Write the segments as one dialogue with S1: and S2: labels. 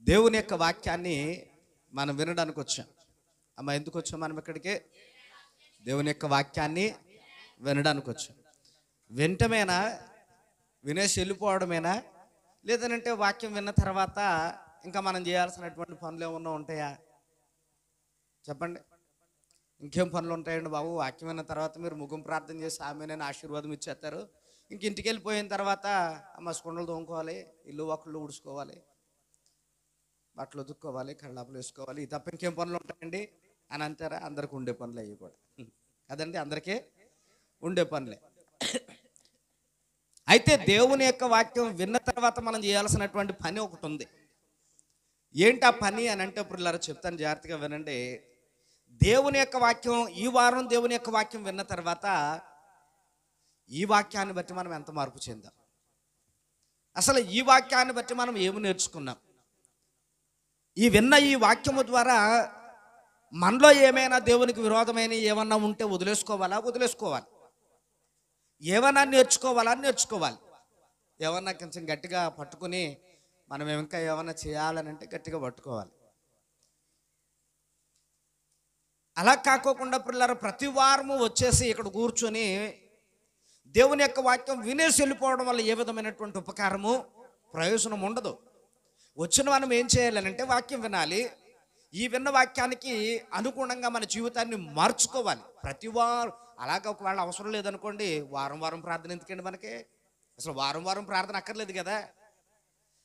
S1: దేవుని యొక్క వాక్యాన్ని మనం వినడానికి వచ్చాం. అమ్మ, ఎందుకు వచ్చాం మనం ఇక్కడికి? దేవుని యొక్క వాక్యాన్ని వినడానికి వచ్చాం. వింటమేనా, వినేసి వెళ్ళిపోవడమేనా, లేదనంటే వాక్యం విన్న తర్వాత ఇంకా మనం చేయాల్సినటువంటి పనులు ఏమన్నా ఉంటాయా? చెప్పండి. ఇంకేం పనులు ఉంటాయండి బాబు? వాక్యం విన్న తర్వాత మీరు ముఖం ప్రార్థన చేసి ఆమె నేను ఆశీర్వాదం ఇచ్చేస్తారు. ఇంక ఇంటికి వెళ్ళిపోయిన తర్వాత అమ్మ స్కుండలు తోముకోవాలి, ఇల్లు ఒకళ్ళు ఊడ్చుకోవాలి, బట్టలు ఉతుక్కోవాలి, కళ్ళాపులు వేసుకోవాలి, ఇది తప్ప ఇంకేం పనులు ఉంటాయండి అని అంటారా? అందరికి ఉండే పనులు అవి కూడా కదండి, అందరికీ ఉండే పనులే. అయితే దేవుని యొక్క వాక్యం విన్న తర్వాత మనం చేయాల్సినటువంటి పని ఒకటి ఉంది. ఏంటి ఆ పని అని అంటే, ఇప్పుడు చెప్తాను, జాగ్రత్తగా వినండి. దేవుని యొక్క వాక్యం, ఈ వారం దేవుని యొక్క వాక్యం విన్న తర్వాత ఈ వాక్యాన్ని బట్టి మనం ఎంత మార్పు చెందాం, అసలు ఈ వాక్యాన్ని బట్టి మనం ఏమి నేర్చుకున్నాం, ఈ విన్న ఈ వాక్యము ద్వారా మనలో ఏమైనా దేవునికి విరోధమైన ఏమన్నా ఉంటే వదిలేసుకోవాలి, ఏమన్నా నేర్చుకోవాలి. ఏమన్నా కొంచెం గట్టిగా పట్టుకుని మనం ఇంకా ఏమన్నా చేయాలని అంటే గట్టిగా పట్టుకోవాలి. అలా కాకోకుండా పిల్లలు ప్రతి వారము వచ్చేసి ఇక్కడ కూర్చొని దేవుని యొక్క వాక్యం వినేసి వెళ్ళిపోవడం వల్ల ఏ విధమైనటువంటి ఉపకారము, ప్రయోజనం ఉండదు. వచ్చిన మనం ఏం చేయాలంటే వాక్యం వినాలి. ఈ విన్న వాక్యానికి అనుగుణంగా మన జీవితాన్ని మార్చుకోవాలి. ప్రతి వారం అలాగే ఒకవేళ అవసరం లేదనుకోండి, వారం వారం ప్రార్థన ఎందుకండి మనకి? అసలు వారం వారం ప్రార్థన అక్కర్లేదు కదా.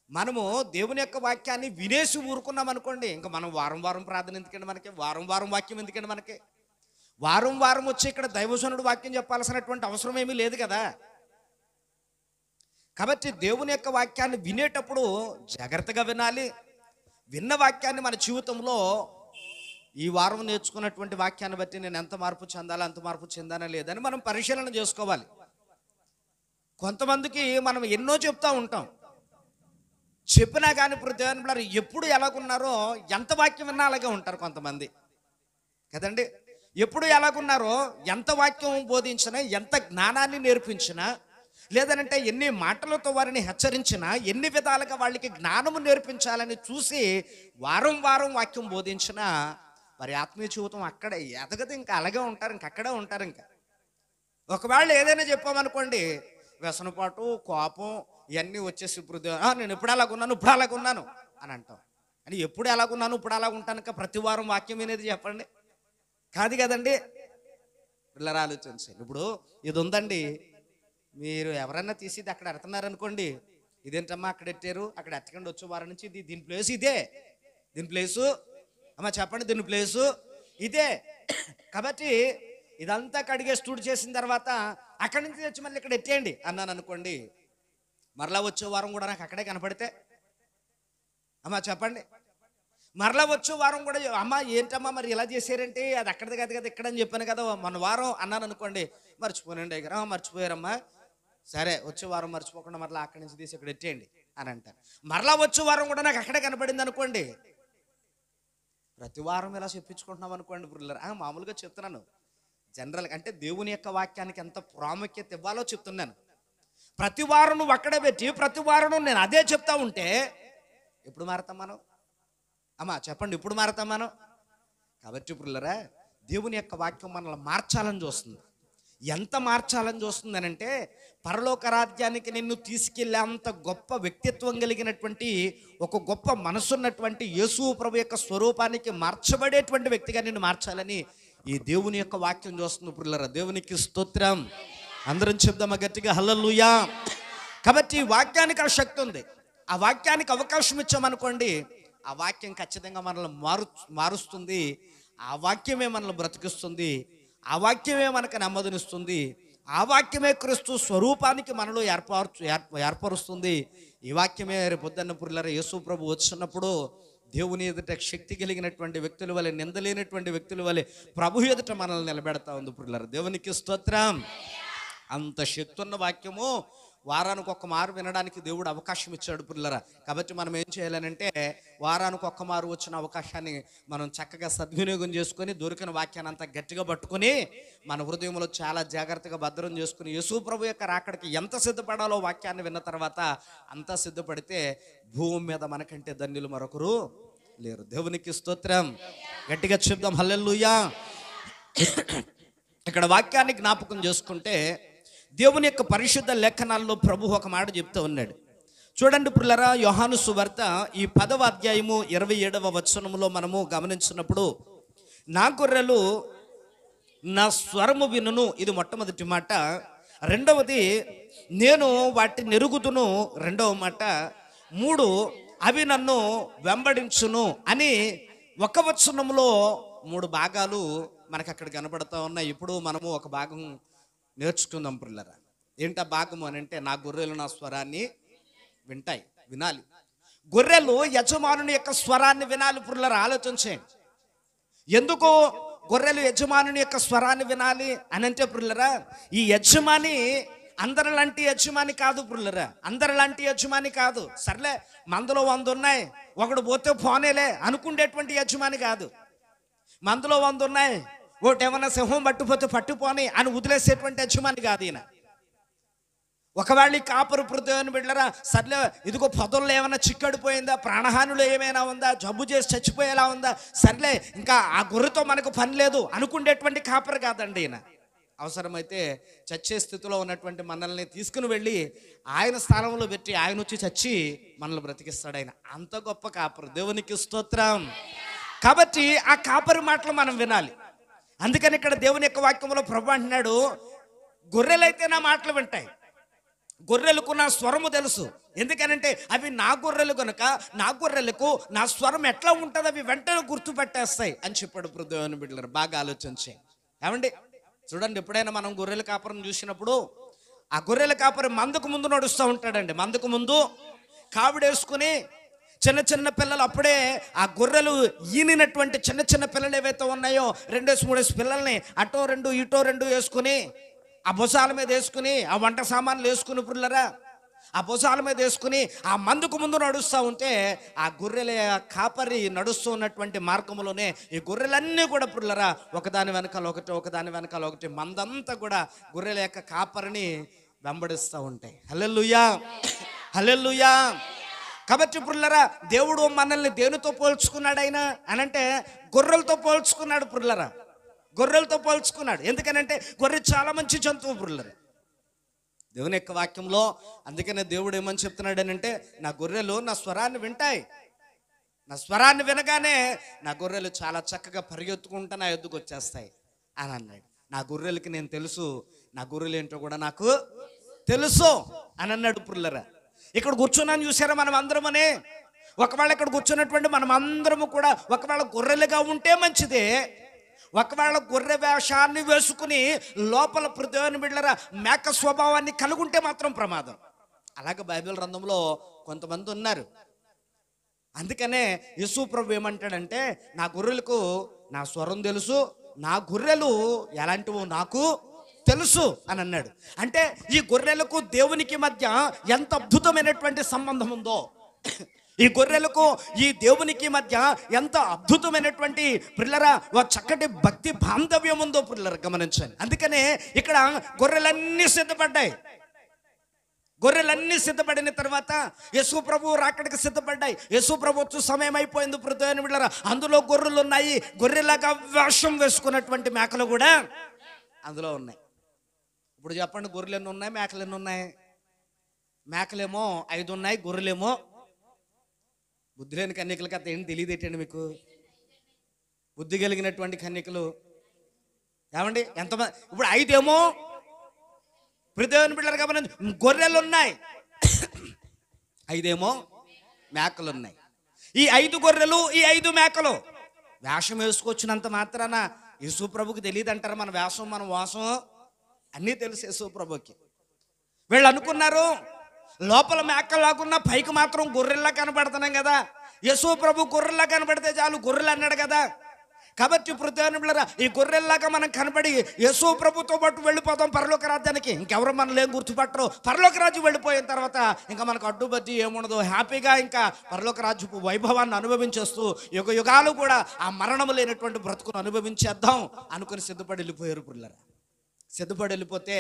S1: మనము దేవుని యొక్క వాక్యాన్ని వినేసి ఊరుకున్నాం అనుకోండి, ఇంకా మనం వారం వారం ప్రార్థన ఎందుకండి మనకి? వారం వారం వాక్యం ఎందుకండి మనకి? వారం వారం వచ్చి ఇక్కడ దైవజనుడు వాక్యం చెప్పాల్సినటువంటి అవసరం ఏమీ లేదు కదా. కాబట్టి దేవుని యొక్క వాక్యాన్ని వినేటప్పుడు జాగ్రత్తగా వినాలి. విన్న వాక్యాన్ని మన జీవితంలో ఈ వారం నేర్చుకున్నటువంటి వాక్యాన్ని బట్టి నేను ఎంత మార్పు చెందాలో అంత మార్పు చెందానా లేదని మనం పరిశీలన చేసుకోవాలి. కొంతమందికి మనం ఎన్నో చెప్తా ఉంటాం, చెప్పినా కానీ ఇప్పుడు ఎప్పుడు ఎలాగున్నారో, ఎంత వాక్యం విన్నా అలాగే ఉంటారు కొంతమంది కదండి. ఎప్పుడు ఎలాగున్నారో, ఎంత వాక్యం బోధించినా, ఎంత జ్ఞానాన్ని నేర్పించినా, లేదనంటే ఎన్ని మాటలతో వారిని హెచ్చరించినా, ఎన్ని విధాలుగా వాళ్ళకి జ్ఞానము నేర్పించాలని చూసి వారం వారం వాక్యం బోధించినా వారి ఆత్మీయ జీవితం అక్కడే ఎదగదు. ఇంకా అలాగే ఉంటారు, అక్కడే ఉంటారు. ఇంకా ఒకవేళ ఏదైనా చెప్పామనుకోండి, వ్యసనపాటు, కోపం ఇవన్నీ వచ్చేసి ఇప్పుడు నేను ఇప్పుడు అలాగున్నాను అని అంటాం. అని ఎప్పుడు ఎలాగున్నాను ఇప్పుడు అలాగుంటాను ప్రతి వారం వాక్యం వినేది చెప్పండి? కాదు కదండి. పిల్లలు ఆలోచించండి. ఇప్పుడు ఇది ఉందండి, మీరు ఎవరన్నా తీసి అక్కడ ఎడుతున్నారనుకోండి, ఇదేంటమ్మా అక్కడ ఎట్టారు, అక్కడ ఎట్టకండి వచ్చే వారం నుంచి దీని ప్లేస్ ఇదే, దీని ప్లేసు అమ్మా చెప్పండి, దీని ప్లేసు ఇదే. కాబట్టి ఇదంతా కడిగే స్టూడ్ చేసిన తర్వాత అక్కడి నుంచి తెచ్చి మళ్ళీ ఇక్కడ ఎట్టేయండి అన్నాను అనుకోండి, మరలా వచ్చే వారం కూడా నాకు అక్కడే కనపడితే అమ్మా చెప్పండి, మరలా వచ్చే వారం కూడా అమ్మ ఏంటమ్మా మరి ఇలా చేశారంటే అది అక్కడిది కాదు కదా ఇక్కడ అని చెప్పాను కదా మన వారం అన్నాను అనుకోండి, మర్చిపోనండి దగ్గర మర్చిపోయారమ్మా, సరే వచ్చే వారం మర్చిపోకుండా మరలా అక్కడి నుంచి తీసి ఇక్కడ ఎట్టేయండి అని అంటారు. మరలా వచ్చే వారం కూడా నాకు అక్కడే కనపడింది అనుకోండి, ప్రతి వారం ఇలా చెప్పించుకుంటున్నాం అనుకోండి. ఇప్పుడు మామూలుగా చెప్తున్నాను, జనరల్గా అంటే దేవుని యొక్క వాక్యానికి ఎంత ప్రాముఖ్యత ఇవ్వాలో చెప్తున్నాను. ప్రతి వారం నువ్వు అక్కడే పెట్టి ప్రతి వారం నేను అదే చెప్తా ఉంటే ఎప్పుడు మారతాం మనం? అమ్మా చెప్పండి, ఎప్పుడు మారతాం మనం? కాబట్టి ఇప్పుడు దేవుని యొక్క వాక్యం మనల్ని మార్చాలని చూస్తుంది. ఎంత మార్చాలని చూస్తుంది అని అంటే, పరలోక రాజ్యానికి నిన్ను తీసుకెళ్ళే అంత గొప్ప వ్యక్తిత్వం కలిగినటువంటి, ఒక గొప్ప మనసున్నటువంటి యేసు ప్రభు యొక్క స్వరూపానికి మార్చబడేటువంటి వ్యక్తిగా నిన్ను మార్చాలని ఈ దేవుని యొక్క వాక్యం చూస్తుంది. ఇప్పుడు దేవునికి స్తోత్రం. అందరం చెప్దామా గట్టిగా హల్లెలూయా. కాబట్టి ఈ వాక్యానికి ఆ శక్తి ఉంది. ఆ వాక్యానికి అవకాశం ఇచ్చామనుకోండి, ఆ వాక్యం ఖచ్చితంగా మనల్ని మారుస్తుంది. ఆ వాక్యమే మనల్ని బ్రతికిస్తుంది. ఆ వాక్యమే మనకు నెమ్మదినిస్తుంది. ఆ వాక్యమే క్రీస్తు స్వరూపానికి మనలో ఏర్పరుస్తుంది. ఈ వాక్యమే పొద్దున్న పురులర యేసు ప్రభు వచ్చినప్పుడు దేవుని ఎదుట శక్తి కలిగినటువంటి వ్యక్తుల వలె, నిందలేనటువంటి వ్యక్తుల వలె ప్రభు ఎదుట మనల్ని నిలబెడతా ఉంది. పురులర దేవునికి స్తోత్రం. అంత శక్తి ఉన్న వాక్యము వారానికి ఒక్క మారు వినడానికి దేవుడు అవకాశం ఇచ్చాడు పిల్లరా. కాబట్టి మనం ఏం చేయాలనంటే వారానికి ఒక్క మారు వచ్చిన అవకాశాన్ని మనం చక్కగా సద్వినియోగం చేసుకొని దొరికిన వాక్యాన్ని అంతా గట్టిగా పట్టుకొని మన హృదయంలో చాలా జాగ్రత్తగా భద్రం చేసుకుని యేసు ప్రభు యొక్క రాకడికి ఎంత సిద్ధపడాలో వాక్యాన్ని విన్న తర్వాత అంతా సిద్ధపడితే భూమి మీద మనకంటే ధన్యులు మరొకరు లేరు. దేవునికి స్తోత్రం. గట్టిగా చెప్దాం హల్లెలూయా. ఇక్కడ వాక్యాన్ని జ్ఞాపకం చేసుకుంటే దేవుని యొక్క పరిశుద్ధ లేఖనాల్లో ప్రభు ఒక మాట చెప్తూ ఉన్నాడు. చూడండి పిల్లరా, యోహాను సువార్త ఈ 10వ అధ్యాయము 27వ వచనములో మనము గమనించినప్పుడు, నా గొర్రెలు నా స్వరము వినును, ఇది మొట్టమొదటి మాట. రెండవది, నేను వాటిని ఎరుగుదును, రెండవ మాట. 3, అవి నన్ను వెంబడించును అని ఒక వచనంలో 3 భాగాలు మనకు అక్కడ కనబడుతూ ఉన్నాయి. ఇప్పుడు మనము ఒక భాగం నేర్చుకుందాం పిల్లరా. ఏంటా భాగము అని అంటే, నా గొర్రెలు నా స్వరాన్ని వినాలి. గొర్రెలు యజమానుని యొక్క స్వరాన్ని వినాలి పిల్లరా. ఆలోచించండి, ఎందుకు గొర్రెలు యజమానుని యొక్క స్వరాన్ని వినాలి అని అంటే పిల్లరా, ఈ యజమాని అందరిలాంటి యజమాని కాదు పిల్లరా. అందరిలాంటి యజమాని కాదు. సర్లే మందలో 100 ఉన్నాయి, ఒకడు పోతే పోనేలే అనుకునేటువంటి యజమాని కాదు. మందలో 100 ఉన్నాయి, ఒకటి ఏమన్నా సింహం పట్టుపోతే పట్టుపోని అని వదిలేసేటువంటి యజమాని కాదు ఈయన. ఒకవేళ కాపరు ప్రతిని బిడ్డరా, సర్లే ఇదిగో పొదల్లో ఏమైనా చిక్కడిపోయిందా, ప్రాణహానులు ఏమైనా ఉందా, జబ్బు చేసి చచ్చిపోయేలా ఉందా, సర్లే ఇంకా ఆ గొర్రెతో మనకు పని లేదు అనుకునేటువంటి కాపరు కాదండి ఈయన. అవసరమైతే చచ్చే స్థితిలో ఉన్నటువంటి మనల్ని తీసుకుని వెళ్ళి ఆయన స్థానంలో పెట్టి ఆయన వచ్చి చచ్చి మనల్ని బ్రతికిస్తాడు ఆయన. అంత గొప్ప కాపరు. దేవునికి స్తోత్రం. కాబట్టి ఆ కాపరి మాటలు మనం వినాలి. అందుకని ఇక్కడ దేవుని యొక్క వాక్యంలో ప్రభు అంటున్నాడు, గొర్రెలైతే నా మాటలు వింటాయి, గొర్రెలకు నా స్వరము తెలుసు. ఎందుకనంటే అవి నా గొర్రెలు కనుక నా గొర్రెలకు నా స్వరం ఎట్లా ఉంటుంది అవి వెంటనే గుర్తుపట్టేస్తాయి అని చెప్పాడు దేవుని బిడ్డలు. బాగా ఆలోచించి ఏమండి చూడండి, ఎప్పుడైనా మనం గొర్రెల కాపరం చూసినప్పుడు ఆ గొర్రెల కాపరి మందుకు ముందు నడుస్తూ ఉంటాడండి. మందుకు ముందు కావిడేసుకుని చిన్న చిన్న పిల్లలు, అప్పుడే ఆ గొర్రెలు ఈనినటువంటి చిన్న చిన్న పిల్లలు ఏవైతే ఉన్నాయో 2-3 పిల్లల్ని అటో 2 ఇటో 2 వేసుకుని ఆ భుజాల మీద వేసుకుని ఆ వంట సామాన్లు వేసుకుని పుల్లరా ఆ భుజాల మీద వేసుకుని ఆ మందుకు ముందు నడుస్తూ ఉంటే ఆ గొర్రెల కాపరి నడుస్తూ ఉన్నటువంటి మార్గంలోనే ఈ గొర్రెలన్నీ కూడా పుల్లరా ఒకదాని వెనకాల ఒకటి ఒకదాని వెనకాల ఒకటి మందంతా కూడా గొర్రెల యొక్క కాపరిని వెంబడిస్తూ ఉంటాయి. హల్లెలూయా, హల్లెలూయా. కాబట్టి పుల్లరా దేవుడు మనల్ని దేనితో పోల్చుకున్నాడు ఆయన అనంటే గొర్రెలతో పోల్చుకున్నాడు పుల్లరా. గొర్రెలతో పోల్చుకున్నాడు. ఎందుకనంటే గొర్రె చాలా మంచి జంతువు పుల్లరా దేవుని యొక్క వాక్యంలో. అందుకనే దేవుడు ఏమని చెప్తున్నాడు అంటే, నా గొర్రెలు నా స్వరాన్ని వింటాయి, నా స్వరాన్ని వినగానే నా గొర్రెలు చాలా చక్కగా పరిగెత్తుకుంటా నా ఎద్దుకు వచ్చేస్తాయి అని అన్నాడు. నా గొర్రెలకి నేను తెలుసు, నా గొర్రెలు ఏంటో కూడా నాకు తెలుసు అని అన్నాడు పుల్లరా. ఇక్కడ కూర్చున్నాను చూసారా మనం అందరమనే. ఒకవేళ ఇక్కడ కూర్చున్నటువంటి మనం అందరము కూడా ఒకవేళ గొర్రెలుగా ఉంటే మంచిదే, ఒకవేళ గొర్రె వేషాన్ని వేసుకుని లోపల దేవుని బిడ్డలారా మేక స్వభావాన్ని కలుగుంటే మాత్రం ప్రమాదం. అలాగే బైబిల్ గ్రంథంలో కొంతమంది ఉన్నారు. అందుకనే యేసు ప్రభు ఏమంటాడంటే, నా గొర్రెలకు నా స్వరం తెలుసు, నా గొర్రెలు ఎలాంటివో నాకు తెలుసు అని అన్నాడు. అంటే ఈ గొర్రెలకు దేవునికి మధ్య ఎంత అద్భుతమైనటువంటి సంబంధం ఉందో, ఈ గొర్రెలకు ఈ దేవునికి మధ్య ఎంత అద్భుతమైనటువంటి పిల్లరా ఒక చక్కటి భక్తి బాంధవ్యం ఉందో పిల్లరా గమనించండి. అందుకనే ఇక్కడ గొర్రెలన్నీ సిద్ధపడ్డాయి. గొర్రెలన్నీ సిద్ధపడిన తర్వాత యేసు ప్రభు రాకడికి సిద్ధపడ్డాయి. యేసు ప్రభు వచ్చే సమయం అయిపోయింది ప్రభుత్వాన్ని బిడ్డలారా. అందులో గొర్రెలు ఉన్నాయి, గొర్రెలాగా వేషం వేసుకున్నటువంటి మేకలు కూడా అందులో ఉన్నాయి. ఇప్పుడు చెప్పండి, గొర్రెలు ఎన్ని ఉన్నాయి, మేకలు ఎన్ని ఉన్నాయి? మేకలేమో 5 ఉన్నాయి, గొర్రెలేమో బుద్ధి లేని కన్యకలకి అంత ఏం తెలియదేటండి మీకు? బుద్ధి కలిగినటువంటి కన్యకలు ఏమండి ఎంతమంది? ఇప్పుడు 5 ఏమో ప్రతిదేవుని బిడ్డలు గమనించి గొర్రెలు ఉన్నాయి, 5 ఏమో మేకలు ఉన్నాయి. ఈ 5 గొర్రెలు ఈ 5 మేకలు వేషం వేసుకొచ్చినంత మాత్రాన యేసు ప్రభుకి తెలియదు అంటారు. మన వేషం మన వాసం అన్నీ తెలుసు యేసు ప్రభుకి. వీళ్ళు అనుకున్నారు లోపల మేకల్లాగున్నా పైకి మాత్రం గొర్రెల్లా కనబడుతున్నాం కదా, యేసు ప్రభు గొర్రెల్లా కనబడితే చాలు గొర్రెలు అన్నాడు కదా. కాబట్టి ప్రతిదాని బిళ్ళరా ఈ గొర్రెల్లాగా మనం కనబడి యేసు ప్రభుతో పాటు వెళ్ళిపోతాం పరలోక రాజ్యానికి. ఇంకెవరు మనల్ని ఏం గుర్తుపట్టరు. పరలోక రాజ్యం వెళ్ళిపోయిన తర్వాత ఇంకా మనకు అడ్డుబద్ది ఏముండదు. హ్యాపీగా ఇంకా పరలోక రాజ్యపు వైభవాన్ని అనుభవించేస్తూ యుగ యుగాలు కూడా ఆ మరణము లేనటువంటి బ్రతుకును అనుభవించేద్దాం అనుకుని సిద్ధపడి వెళ్ళిపోయారు పిల్లరా. సిద్ధపడి వెళ్ళిపోతే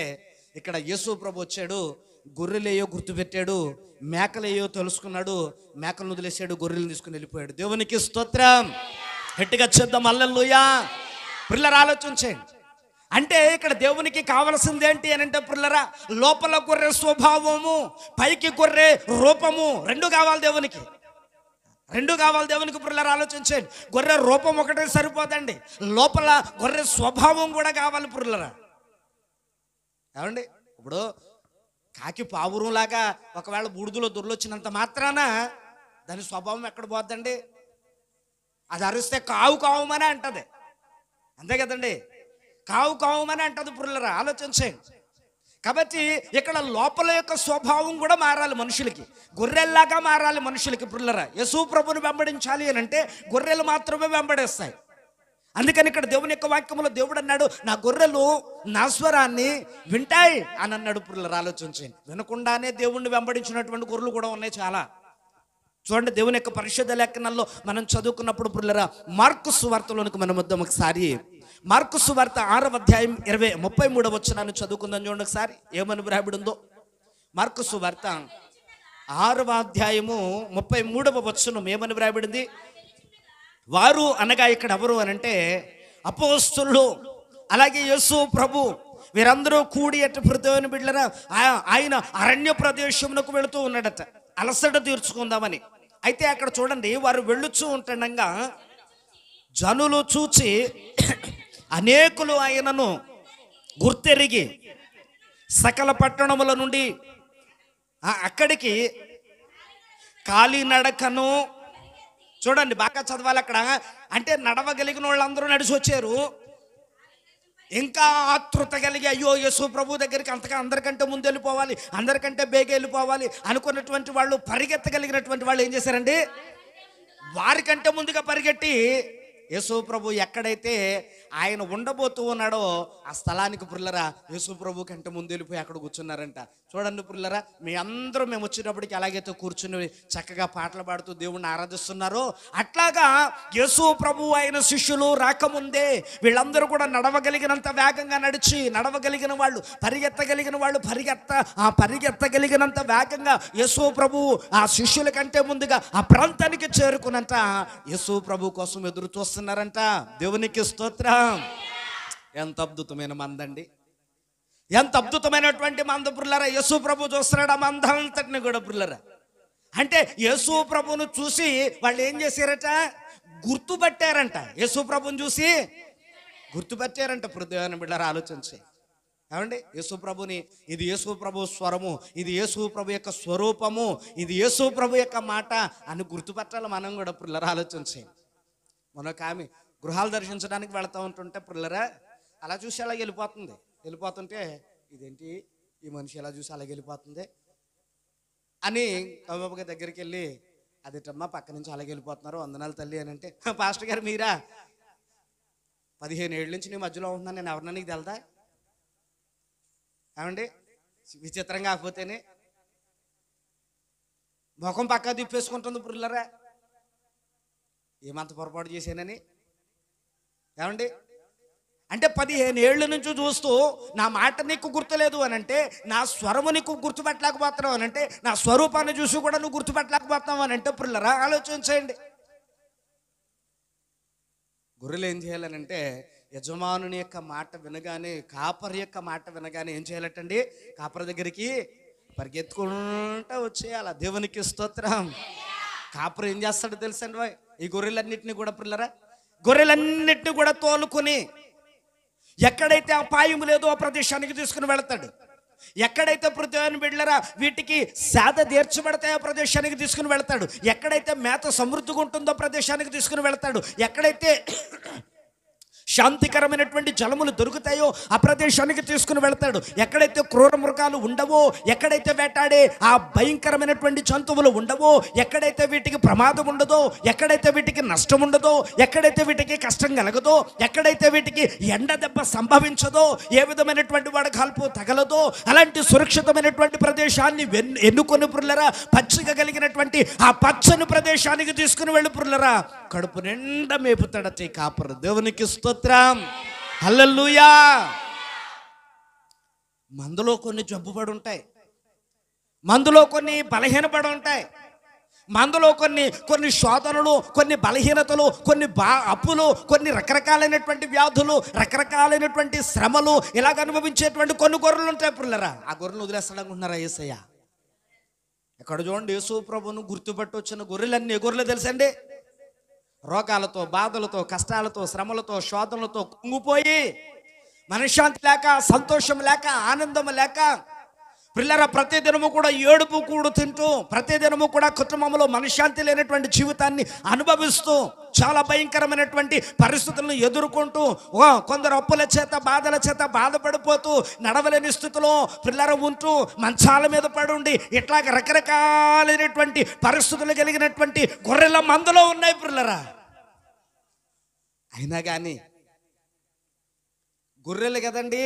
S1: ఇక్కడ యేసు ప్రభు వచ్చాడు. గొర్రెలేయో గుర్తుపెట్టాడు, మేకలేయో తెలుసుకున్నాడు. మేకలను వదిలేసాడు, గొర్రెలను తీసుకుని వెళ్ళిపోయాడు. దేవునికి స్తోత్రం. గట్టిగా చేద్దాం హల్లెలూయా. పిల్లరా ఆలోచించండి. అంటే ఇక్కడ దేవునికి కావలసింది ఏంటి అని అంటే పిల్లరా, లోపల గొర్రె స్వభావము, పైకి గొర్రె రూపము రెండు కావాలి దేవునికి. రెండు కావాలి దేవునికి. పిల్లరా ఆలోచించండి. గొర్రె రూపం ఒకటే సరిపోదండి, లోపల గొర్రె స్వభావం కూడా కావాలి పిల్లరా. ఏమండి, ఇప్పుడు కాకి పావురంలాగా ఒకవేళ బూడిదలో దొర్లొచ్చినంత మాత్రాన దాని స్వభావం ఎక్కడ పోద్దండి? అది అరిస్తే కావు కావుమని అంటది, అంతే కదండి. కావు కావుమని అంటది పుల్లరా. ఆలోచించండి. కాబట్టి ఇక్కడ లోపల యొక్క స్వభావం కూడా మారాలి మనుషులకి, గొర్రెల్లాగా మారాలి మనుషులకి పుల్లరా. యేసు ప్రభుని వెంబడించాలి అని అంటే గొర్రెలు మాత్రమే వెంబడేస్తాయి. అందుకని ఇక్కడ దేవుని యొక్క వాక్యంలో దేవుడు అన్నాడు, నా గొర్రెలు నా స్వరాన్ని వింటాయి అని అన్నాడు పుల్లరా. ఆలోచించండి. వినకుండానే దేవుణ్ణి వెంబడించినటువంటి గొర్రెలు కూడా ఉన్నాయి చాలా. చూడండి, దేవుని యొక్క పరిశుద్ధ లేఖనాల్లో మనం చదువుకున్నప్పుడు పిల్లరా, మార్కు సువార్తలోనికి మనం వద్దాం ఒకసారి. మార్కు సువార్త 6వ అధ్యాయం 33వ వచనాన్ని చదువుకుందాం. చూడండి ఒకసారి ఏమని వ్రాయబడి ఉందో. మార్కు సువార్త 6వ అధ్యాయము 33వ వచనం ఏమని వ్రాయబడింది? వారు అనగా ఇక్కడ ఎవరు అనంటే అపోస్తలులు, అలాగే యేసు ప్రభు, వీరందరూ కూడి అటు ప్రతిని బిడ్డరా ఆయన అరణ్య ప్రదేశమునకు వెళుతూ ఉన్నాడట అలసట తీర్చుకుందామని. అయితే అక్కడ చూడండి, వారు వెళ్ళుచూ ఉంటుండగా జనులు చూచి అనేకులు ఆయనను గుర్తెరిగి సకల పట్టణముల నుండి అక్కడికి కాలినడకను, చూడండి బాగా చదవాలి అక్కడ, అంటే నడవగలిగిన వాళ్ళందరూ నడిచి వచ్చారు. ఇంకా ఆతృత కలిగి అయ్యో యేసు ప్రభు దగ్గరికి అంతగా అందరికంటే ముందు వెళ్ళిపోవాలి, అందరికంటే బేగ వెళ్ళిపోవాలి అనుకున్నటువంటి వాళ్ళు, పరిగెత్తగలిగినటువంటి వాళ్ళు ఏం చేశారండి? వారికంటే ముందుగా పరిగెట్టి యేసు ప్రభు ఎక్కడైతే ఆయన ఉండబోతూ ఉన్నాడో ఆ స్థలానికి పుల్లరా యేసు ప్రభు కంటే ముందు వెళ్ళిపోయి అక్కడ కూర్చున్నారంట. చూడండి పుల్లరా, మీ అందరూ మేము వచ్చేటప్పటికి ఎలాగైతే కూర్చుని చక్కగా పాటలు పాడుతూ దేవుణ్ణి ఆరాధిస్తున్నారో అట్లాగా యేసు ప్రభు ఆయన శిష్యులు రాకముందే వీళ్ళందరూ కూడా నడవగలిగినంత వేగంగా నడిచి, నడవగలిగిన వాళ్ళు, పరిగెత్తగలిగిన వాళ్ళు పరిగెత్తగలిగినంత వేగంగా యేసు ప్రభు ఆ శిష్యుల కంటే ముందుగా ఆ ప్రాంతానికి చేరుకున్నంత యేసు ప్రభు కోసం ఎదురు చూస్తున్నారంట. దేవునికి స్తోత్రం. ఎంత అద్భుతమైన మందండి, ఎంత అద్భుతమైనటువంటి మంద పుల్లరా. యేసు ప్రభు చూస్తున్నాడు ఆ మందంతటిని కూడా పుల్లరా. అంటే యేసు ప్రభును చూసి వాళ్ళు ఏం చేశారట? గుర్తుపట్టారంట. యేసు ప్రభుని చూసి గుర్తుపట్టారంట. ప్రతిదాని బిడ్డరా ఆలోచించి. ఏమండి, యేసు ప్రభుని, ఇది యేసు ప్రభు స్వరము, ఇది యేసు ప్రభు యొక్క స్వరూపము, ఇది యేసు ప్రభు యొక్క మాట అని గుర్తుపట్టాలి మనం కూడా పుల్లరా. ఆలోచించి. మనొక ఆమె గృహాలు దర్శించడానికి వెళతా ఉంటుంటే పిల్లరా అలా చూసి అలా వెళ్ళిపోతుంటే ఇదేంటి ఈ మనిషి ఎలా చూసి అలాగే వెళ్ళిపోతుంది అని కవ్వగా దగ్గరికి వెళ్ళి, అదేటమ్మా పక్క నుంచి అలాగే వెళ్ళిపోతున్నారు, వందనాలు తల్లి అని అంటే, పాస్టర్ గారు మీరా? 15 ఏళ్ళ నుంచి నీ మధ్యలో ఉంటున్నాను, నేను ఎవరన్నా నీకు తెలదా? ఏమండి, విచిత్రంగా కాకపోతేనే ముఖం పక్క తిప్పేసుకుంటుంది పుల్లరా. ఏమంత పొరపాటు చేశానని. ఏమండి, అంటే 15 ఏళ్ళ నుంచి చూస్తూ నా మాట నీకు గుర్తులేదు అని అంటే, నా స్వరము నీకు గుర్తుపెట్టలేకపోతున్నావు అని అంటే, నా స్వరూపాన్ని చూసి కూడా నువ్వు గుర్తుపెట్టలేకపోతున్నావు అని అంటే పుల్లరా ఆలోచించండి. గొర్రెలు ఏం చేయాలనంటే యజమానుని యొక్క మాట వినగానే, కాపరి యొక్క మాట వినగానే ఏం చేయాలటండి? కాపరి దగ్గరికి పరిగెత్తుకుంటూ వచ్చేయాల. దేవునికి స్తోత్రం. కాపరి ఏం చేస్తాడో తెలుసండి, ఈ గొర్రెలన్నింటినీ కూడా పిల్లరా, గొర్రెలన్నింటినీ కూడా తోలుకొని ఎక్కడైతే అపాయం లేదో ఆ ప్రదేశానికి తీసుకుని వెళతాడు. ఎక్కడైతే ప్రతిని బిడ్డలరా వీటికి సేద తీర్చబడతాయో ప్రదేశానికి తీసుకుని వెళతాడు. ఎక్కడైతే మేత సమృద్ధిగా ఉంటుందో ప్రదేశానికి తీసుకుని వెళతాడు. ఎక్కడైతే శాంతికరమైనటువంటి జలములు దొరుకుతాయో ఆ ప్రదేశానికి తీసుకుని వెళ్తాడు. ఎక్కడైతే క్రూర మృగాలు ఉండవో, ఎక్కడైతే వేటాడే ఆ భయంకరమైనటువంటి జంతువులు ఉండవో, ఎక్కడైతే వీటికి ప్రమాదం ఉండదో, ఎక్కడైతే వీటికి నష్టం ఉండదో, ఎక్కడైతే వీటికి కష్టం కలగదో, ఎక్కడైతే వీటికి ఎండ దెబ్బ సంభవించదో, ఏ విధమైనటువంటి వడగాల్పు తగలదో, అలాంటి సురక్షితమైనటువంటి ప్రదేశాన్ని ఎన్నుకొని పురులరా పచ్చిక కలిగినటువంటి ఆ పచ్చని ప్రదేశానికి తీసుకుని వెళ్ళి పురులరా కడుపు నిండా మేపుతాడట ఈ కాపరు. దేవునికి స్తోత్రం, హల్లెలూయా. మందులో కొన్ని జబ్బుపడి ఉంటాయి, మందులో కొన్ని బలహీనపడి ఉంటాయి, మందులో కొన్ని శోధనలు, కొన్ని బలహీనతలు, కొన్ని అప్పులు, కొన్ని రకరకాలైనటువంటి వ్యాధులు, రకరకాలైనటువంటి శ్రమలు ఇలాగ అనుభవించేటువంటి కొన్ని గొర్రెలు ఉంటాయి పుల్లరా. ఆ గొర్రెలు వదిలేస్తాడనుకుంటున్నారా యేసయ్య? ఎక్కడ చూడండి, యేసు ప్రభువును గుర్తుపట్టి వచ్చిన గొర్రెలన్నీ గొర్రెలు తెలుసండి. రోగాలతో, బాధలతో, కష్టాలతో, శ్రమలతో, శోధనలతో కుంగిపోయి మనశ్శాంతి లేక, సంతోషం లేక, ఆనందం లేక పిల్లల ప్రతిదినము కూడా ఏడుపు కూడు తింటూ, ప్రతిదినము కూడా కుటుంబంలో మనశ్శాంతి లేనటువంటి జీవితాన్ని అనుభవిస్తూ, చాలా భయంకరమైనటువంటి పరిస్థితులను ఎదుర్కొంటూ, కొందరు అప్పుల చేత, బాధల చేత బాధపడిపోతూ, నడవలేని స్థితిలో పిల్లలు ఉంటూ, మంచాల మీద పడుండి, ఇట్లాగ రకరకాలైనటువంటి పరిస్థితులు కలిగినటువంటి గొర్రెల మందలో ఉన్నాయి పిల్లరా. అయినా కానీ గొర్రెలు కదండి,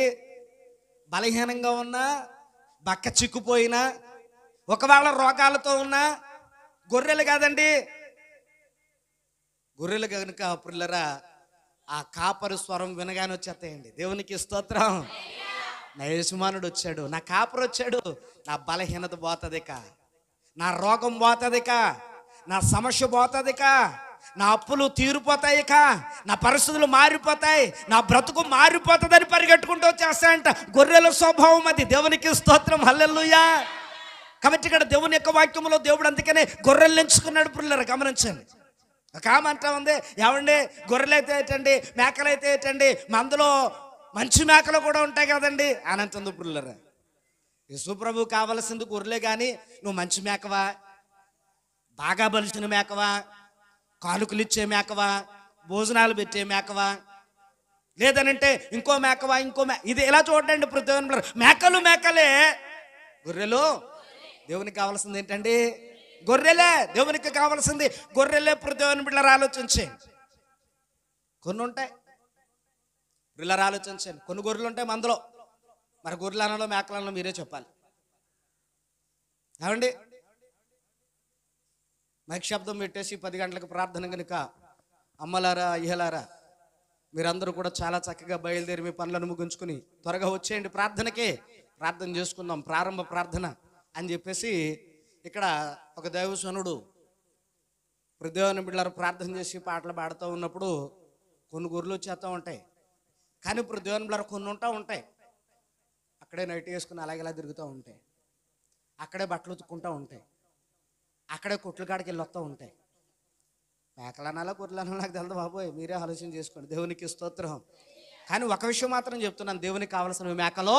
S1: బలహీనంగా ఉన్నా, బక్క చిక్కుపోయినా, ఒకవేళ రోగాలతో ఉన్నా గొర్రెలు కాదండి. గొర్రెలు కనుక పిల్లరా ఆ కాపరి స్వరం వినగానే వచ్చేస్తాయండి. దేవునికి స్తోత్రం. నా యజమానుడు వచ్చాడు, నా కాపరి వచ్చాడు, నా బలహీనత పోతుందిక, నా రోగం పోతుందిక, నా సమస్య పోతుందిక, నా అప్పులు తీరిపోతాయిక, నా పరిస్థితులు మారిపోతాయి, నా బ్రతుకు మారిపోతుందని పరిగెట్టుకుంటూ వచ్చేస్తాయంట. గొర్రెల స్వభావం అది. దేవునికి స్తోత్రం, హల్లెలూయా. కాబట్టి ఇక్కడ దేవుని యొక్క వాక్యంలో దేవుడు అందుకనే గొర్రెలు ఎంచుకున్నాడు పిల్లలు. గమనించండి. ఒక ఆమె అంటా ఉంది, ఏమండి గొర్రెలు అయితే ఏంటండి, మేకలు అయితే ఏంటండి, మందులో మంచి మేకలు కూడా ఉంటాయి కదండి అని అంటుంది పిల్లలు. యేసు ప్రభు కావలసింది గొర్రెలే కానీ నువ్వు మంచి మేకవా, బాగా బలిసిన మేకవా, కానుకలు ఇచ్చే మేకవా, భోజనాలు పెట్టే మేకవా, లేదనంటే ఇంకో మేకవా, ఇది ఎలా చూడండి. ప్రతి మేకలు మేకలే, గొర్రెలు దేవునికి కావాల్సింది ఏంటండి? గొర్రెలే. దేవునికి కావాల్సింది గొర్రెలే. ప్రతి బిడ్డలు ఆలోచించండి. కొన్ని ఉంటాయి పిల్లలు ఆలోచించండి, కొన్ని గొర్రెలు ఉంటాయి మందలో. మరి గొర్రెలనలో మేకలలో మీరే చెప్పాలి. ఏమండి, మైక్ శబ్దం పెట్టేసి 10 గంటలకు ప్రార్థన కనుక అమ్మలారా, అయ్యలారా మీరందరూ కూడా చాలా చక్కగా బయలుదేరి మీ పనులను ముగించుకుని త్వరగా వచ్చేయండి, ప్రార్థనకే ప్రార్థన చేసుకుందాం, ప్రారంభ ప్రార్థన అని చెప్పేసి ఇక్కడ ఒక దైవజనుడు దేవుని బిడ్డలారా ప్రార్థన చేసి పాటలు పాడుతూ ఉన్నప్పుడు కొన్ని గొర్రెలు వచ్చేస్తూ ఉంటాయి. కానీ ఇప్పుడు దేవుని బిడ్డలారా కొన్ని ఉంటాయి అక్కడే నైట్ వేసుకుని అలాగేలా తిరుగుతూ ఉంటాయి, అక్కడే బట్టలు ఉతుక్కుంటూ ఉంటాయి, అక్కడే కొట్ల కాడికి వెళ్ళి వస్తూ ఉంటాయి. మేకలు అనాలా గొర్రెలు అనాలా నాకు తెలదు బాబోయ్, మీరే ఆలోచన చేసుకోండి. దేవునికి స్తోత్రం. కానీ ఒక విషయం మాత్రం చెప్తున్నాను, దేవునికి కావలసినవి మేకలు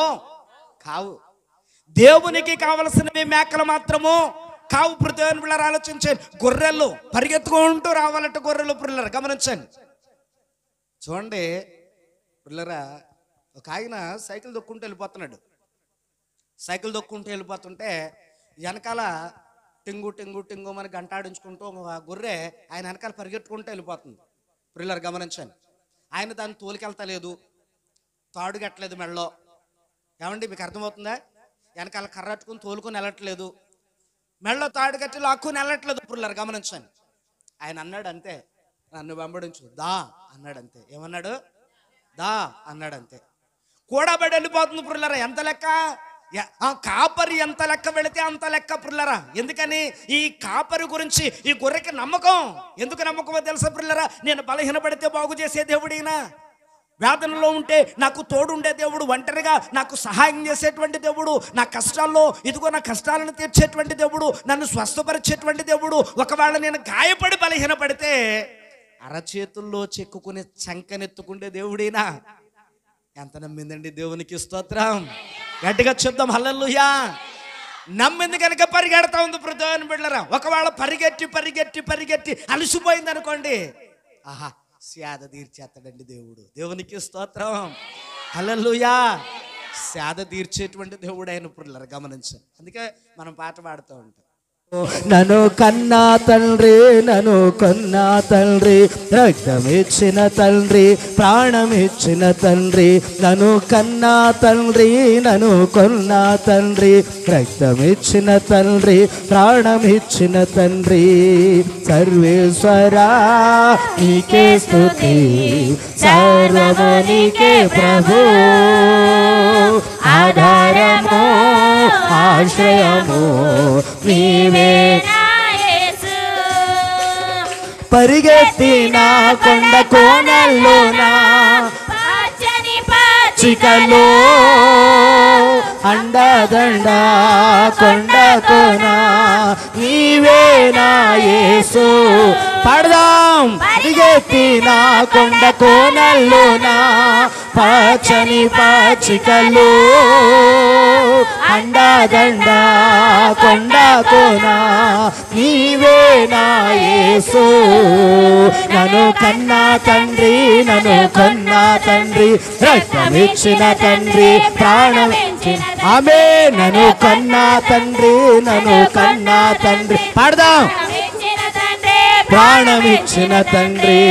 S1: కావు. దేవునికి కావలసినవి మేకలు మాత్రము కావు. ప్రతిని పిల్లలు ఆలోచించండి. గొర్రెలు పరిగెత్తుకుంటూ రావాలంటే గొర్రెలు పిల్లలు గమనించండి. చూడండి పిల్లరా, ఒక ఆయన సైకిల్ దొక్కుంటూ వెళ్ళిపోతున్నాడు. సైకిల్ దొక్కుంటూ వెళ్ళిపోతుంటే వెనకాల టింగు టింగు టింగు అని గంటాడించుకుంటూ గొర్రె ఆయన వెనకాల పరిగెట్టుకుంటూ వెళ్ళిపోతుంది. పిల్లలు గమనించండి. ఆయన దాన్ని తోలికెళ్తలేదు, తాడు కట్టలేదు మెడలో. ఏమండి మీకు అర్థమవుతుందా? వెనకాల కర్రట్టుకుని తోలుకొని వెళ్ళట్లేదు, మెడలో తాడు కట్టి లాక్కుని వెళ్ళట్లేదు. పిల్లలు గమనించండి. ఆయన అన్నాడు అంతే, నన్ను వెంబడించు దా అన్నాడు అంతే. ఏమన్నాడు? దా అన్నాడు అంతే. కూడబడి వెళ్ళిపోతుంది పిల్లరా. ఎంత లెక్క? కాపరి ఎంత లెక్క వెళితే అంత లెక్క పిల్లరా. ఎందుకని? ఈ కాపరి గురించి ఈ గొర్రెకి నమ్మకం. ఎందుకు నమ్మకమో తెలుసా పిల్లరా? నేను బలహీనపడితే బాగు చేసే దేవుడినా, వేదనలో ఉంటే నాకు తోడుండే దేవుడు, ఒంటరిగా నాకు సహాయం చేసేటువంటి దేవుడు, నా కష్టాల్లో ఇదిగో నా కష్టాలను తీర్చేటువంటి దేవుడు, నన్ను స్వస్థపరిచేటువంటి దేవుడు. ఒకవేళ నేను గాయపడి బలహీనపడితే అరచేతుల్లో చెక్కుకుని చంకనెత్తుకుండే దేవుడేనా. ఎంత నమ్మిందండి? దేవునికి స్తోత్రం. గట్టిగా చెప్దాం హల్లెలూయా. నమ్మింది కనుక పరిగెడతా ఉంది ప్రతిని బిడ్డలారా. ఒకవేళ పరిగెట్టి పరిగెట్టి పరిగెట్టి అలసిపోయింది అనుకోండి, ఆహా సేద తీర్చేస్తాడండి దేవుడు. దేవునికి స్తోత్రం, హల్లెలూయా. సేద తీర్చేటువంటి దేవుడు ఆయన పురులారా గమనించండి. అందుకే మనం పాట పాడుతూ ఉంటాం.
S2: నన్ను కన్నా తండ్రి, నన్ను కొన్నా తండ్రి, రక్తమిచ్చిన తండ్రి, ప్రాణమిచ్చిన తండ్రి. నన్ను కన్నా తండ్రి, నన్ను కొన్నా తండ్రి, రక్తమిచ్చిన తండ్రి, ప్రాణమిచ్చిన తండ్రి. సర్వేశ్వరా నీకే స్తుతి, సర్వము నీకే ప్రభు. ఆధారము ఆశ్రయము నీవే. పరిగెత్తిన కొండ కోనల్లోనా చికలో అండదండ కొండ కోన నీవే నా యేసు. పడదాం. పరిగెత్తిన కొండ కోనల్లోనా పచ్చని పచ్చికలు అండదండ కొండ కోన నీవే నా యేసు. నన్ను కన్నా తండ్రి, నన్ను కొన్నా తండ్రి, రక్తమిచ్చిన తండ్రి, ప్రాణమిచ్చిన. ఆమె నన్ను కన్నా తండ్రి, నన్ను కన్నా తండ్రి. పాడదాం. ప్రాణమిచ్చిన తండ్రి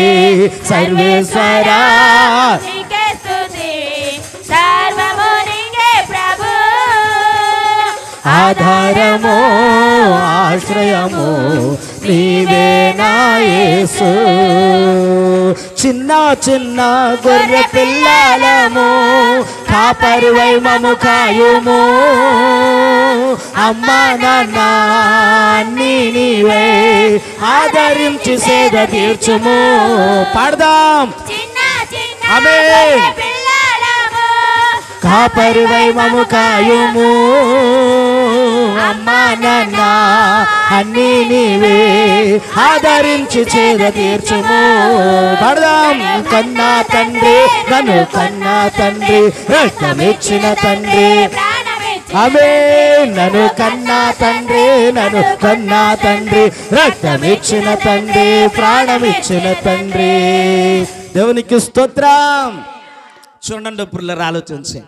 S2: సర్వేశ్వరా ఆధారము ఆశ్రయము నీవే నా యేసు. చిన్న చిన్న గొర్రె పిల్లలము కాపరువై మము కాయుము. అమ్మా నాన్న అన్నీ నీవే ఆదరించి సేద తీర్చుము. పాడదాం. ఆమేన్. కాపరువై మము కాయుము. అమ్మా నాన్న అన్నీ నీవే ఆదరించి చేద తీర్చుము. పడదాం. కన్నా తండ్రి, నన్ను కన్నా తండ్రి, రక్తమిచ్చిన తండ్రి. ఆమె నన్ను కన్నా తండ్రి, నన్ను కన్నా తండ్రి, రక్తమిచ్చిన తండ్రి, ప్రాణమిచ్చిన తండ్రి. దేవునికి స్తోత్రం. చూడండి పుల్లర ఆలోచించి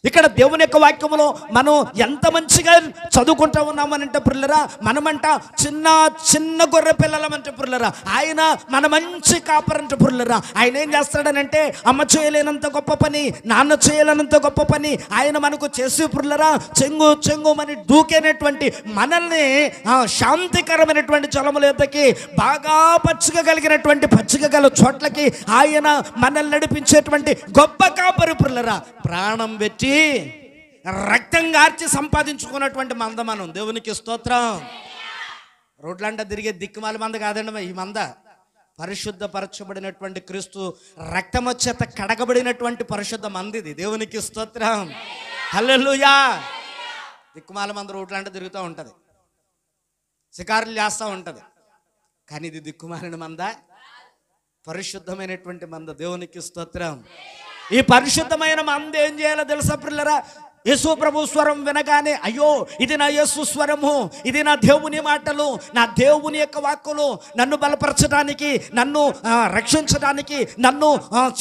S2: ఇక్కడ దేవుని యొక్క వాక్యములో మనం ఎంత మంచిగా చదువుకుంటా ఉన్నామనంటే పుల్లరా, మనమంట చిన్న చిన్న గొర్రె పిల్లలమంటే పుల్లరా, ఆయన మన మంచి కాపరంటే పుల్లరా. ఆయన ఏం చేస్తాడనంటే అమ్మ చేయలేనంత గొప్ప పని, నాన్న చేయలేనంత గొప్ప పని ఆయన మనకు చేసి పుల్లరా చెంగు చెంగుమని దూకేనటువంటి మనల్ని శాంతికరమైనటువంటి జలముల యొద్దకి, బాగా పచ్చిక కలిగినటువంటి పచ్చిక గల చోట్లకి ఆయన మనల్ని నడిపించేటువంటి గొప్ప కాపరి పుల్లరా. ప్రాణం పెట్టి రక్తం గార్చి సంపాదించుకున్నటువంటి మంద మనం. దేవునికి స్తోత్రం. రోడ్లంట తిరిగే దిక్కుమాల మంద కాదండి ఈ మంద. పరిశుద్ధపరచబడినటువంటి క్రీస్తు రక్తము చేత కడగబడినటువంటి పరిశుద్ధ మందిది. దేవునికి స్తోత్రం, హల్లెలూయా. దిక్కుమాల మంద రోడ్లంట తిరుగుతూ ఉంటుంది, షికారులు చేస్తూ ఉంటుంది. కానీ ఇది దిక్కుమాలిన మంద, పరిశుద్ధమైనటువంటి మంద. దేవునికి స్తోత్రం. ఈ పరిశుద్ధమైన మంద ఏం చేయాలో తెలుసా పిల్లరా? యేసు ప్రభు స్వరం వినగానే అయ్యో ఇది నా యేసు స్వరము, ఇది నా దేవుని మాటలు, నా దేవుని యొక్క వాక్కులు నన్ను బలపరచడానికి, నన్ను రక్షించడానికి, నన్ను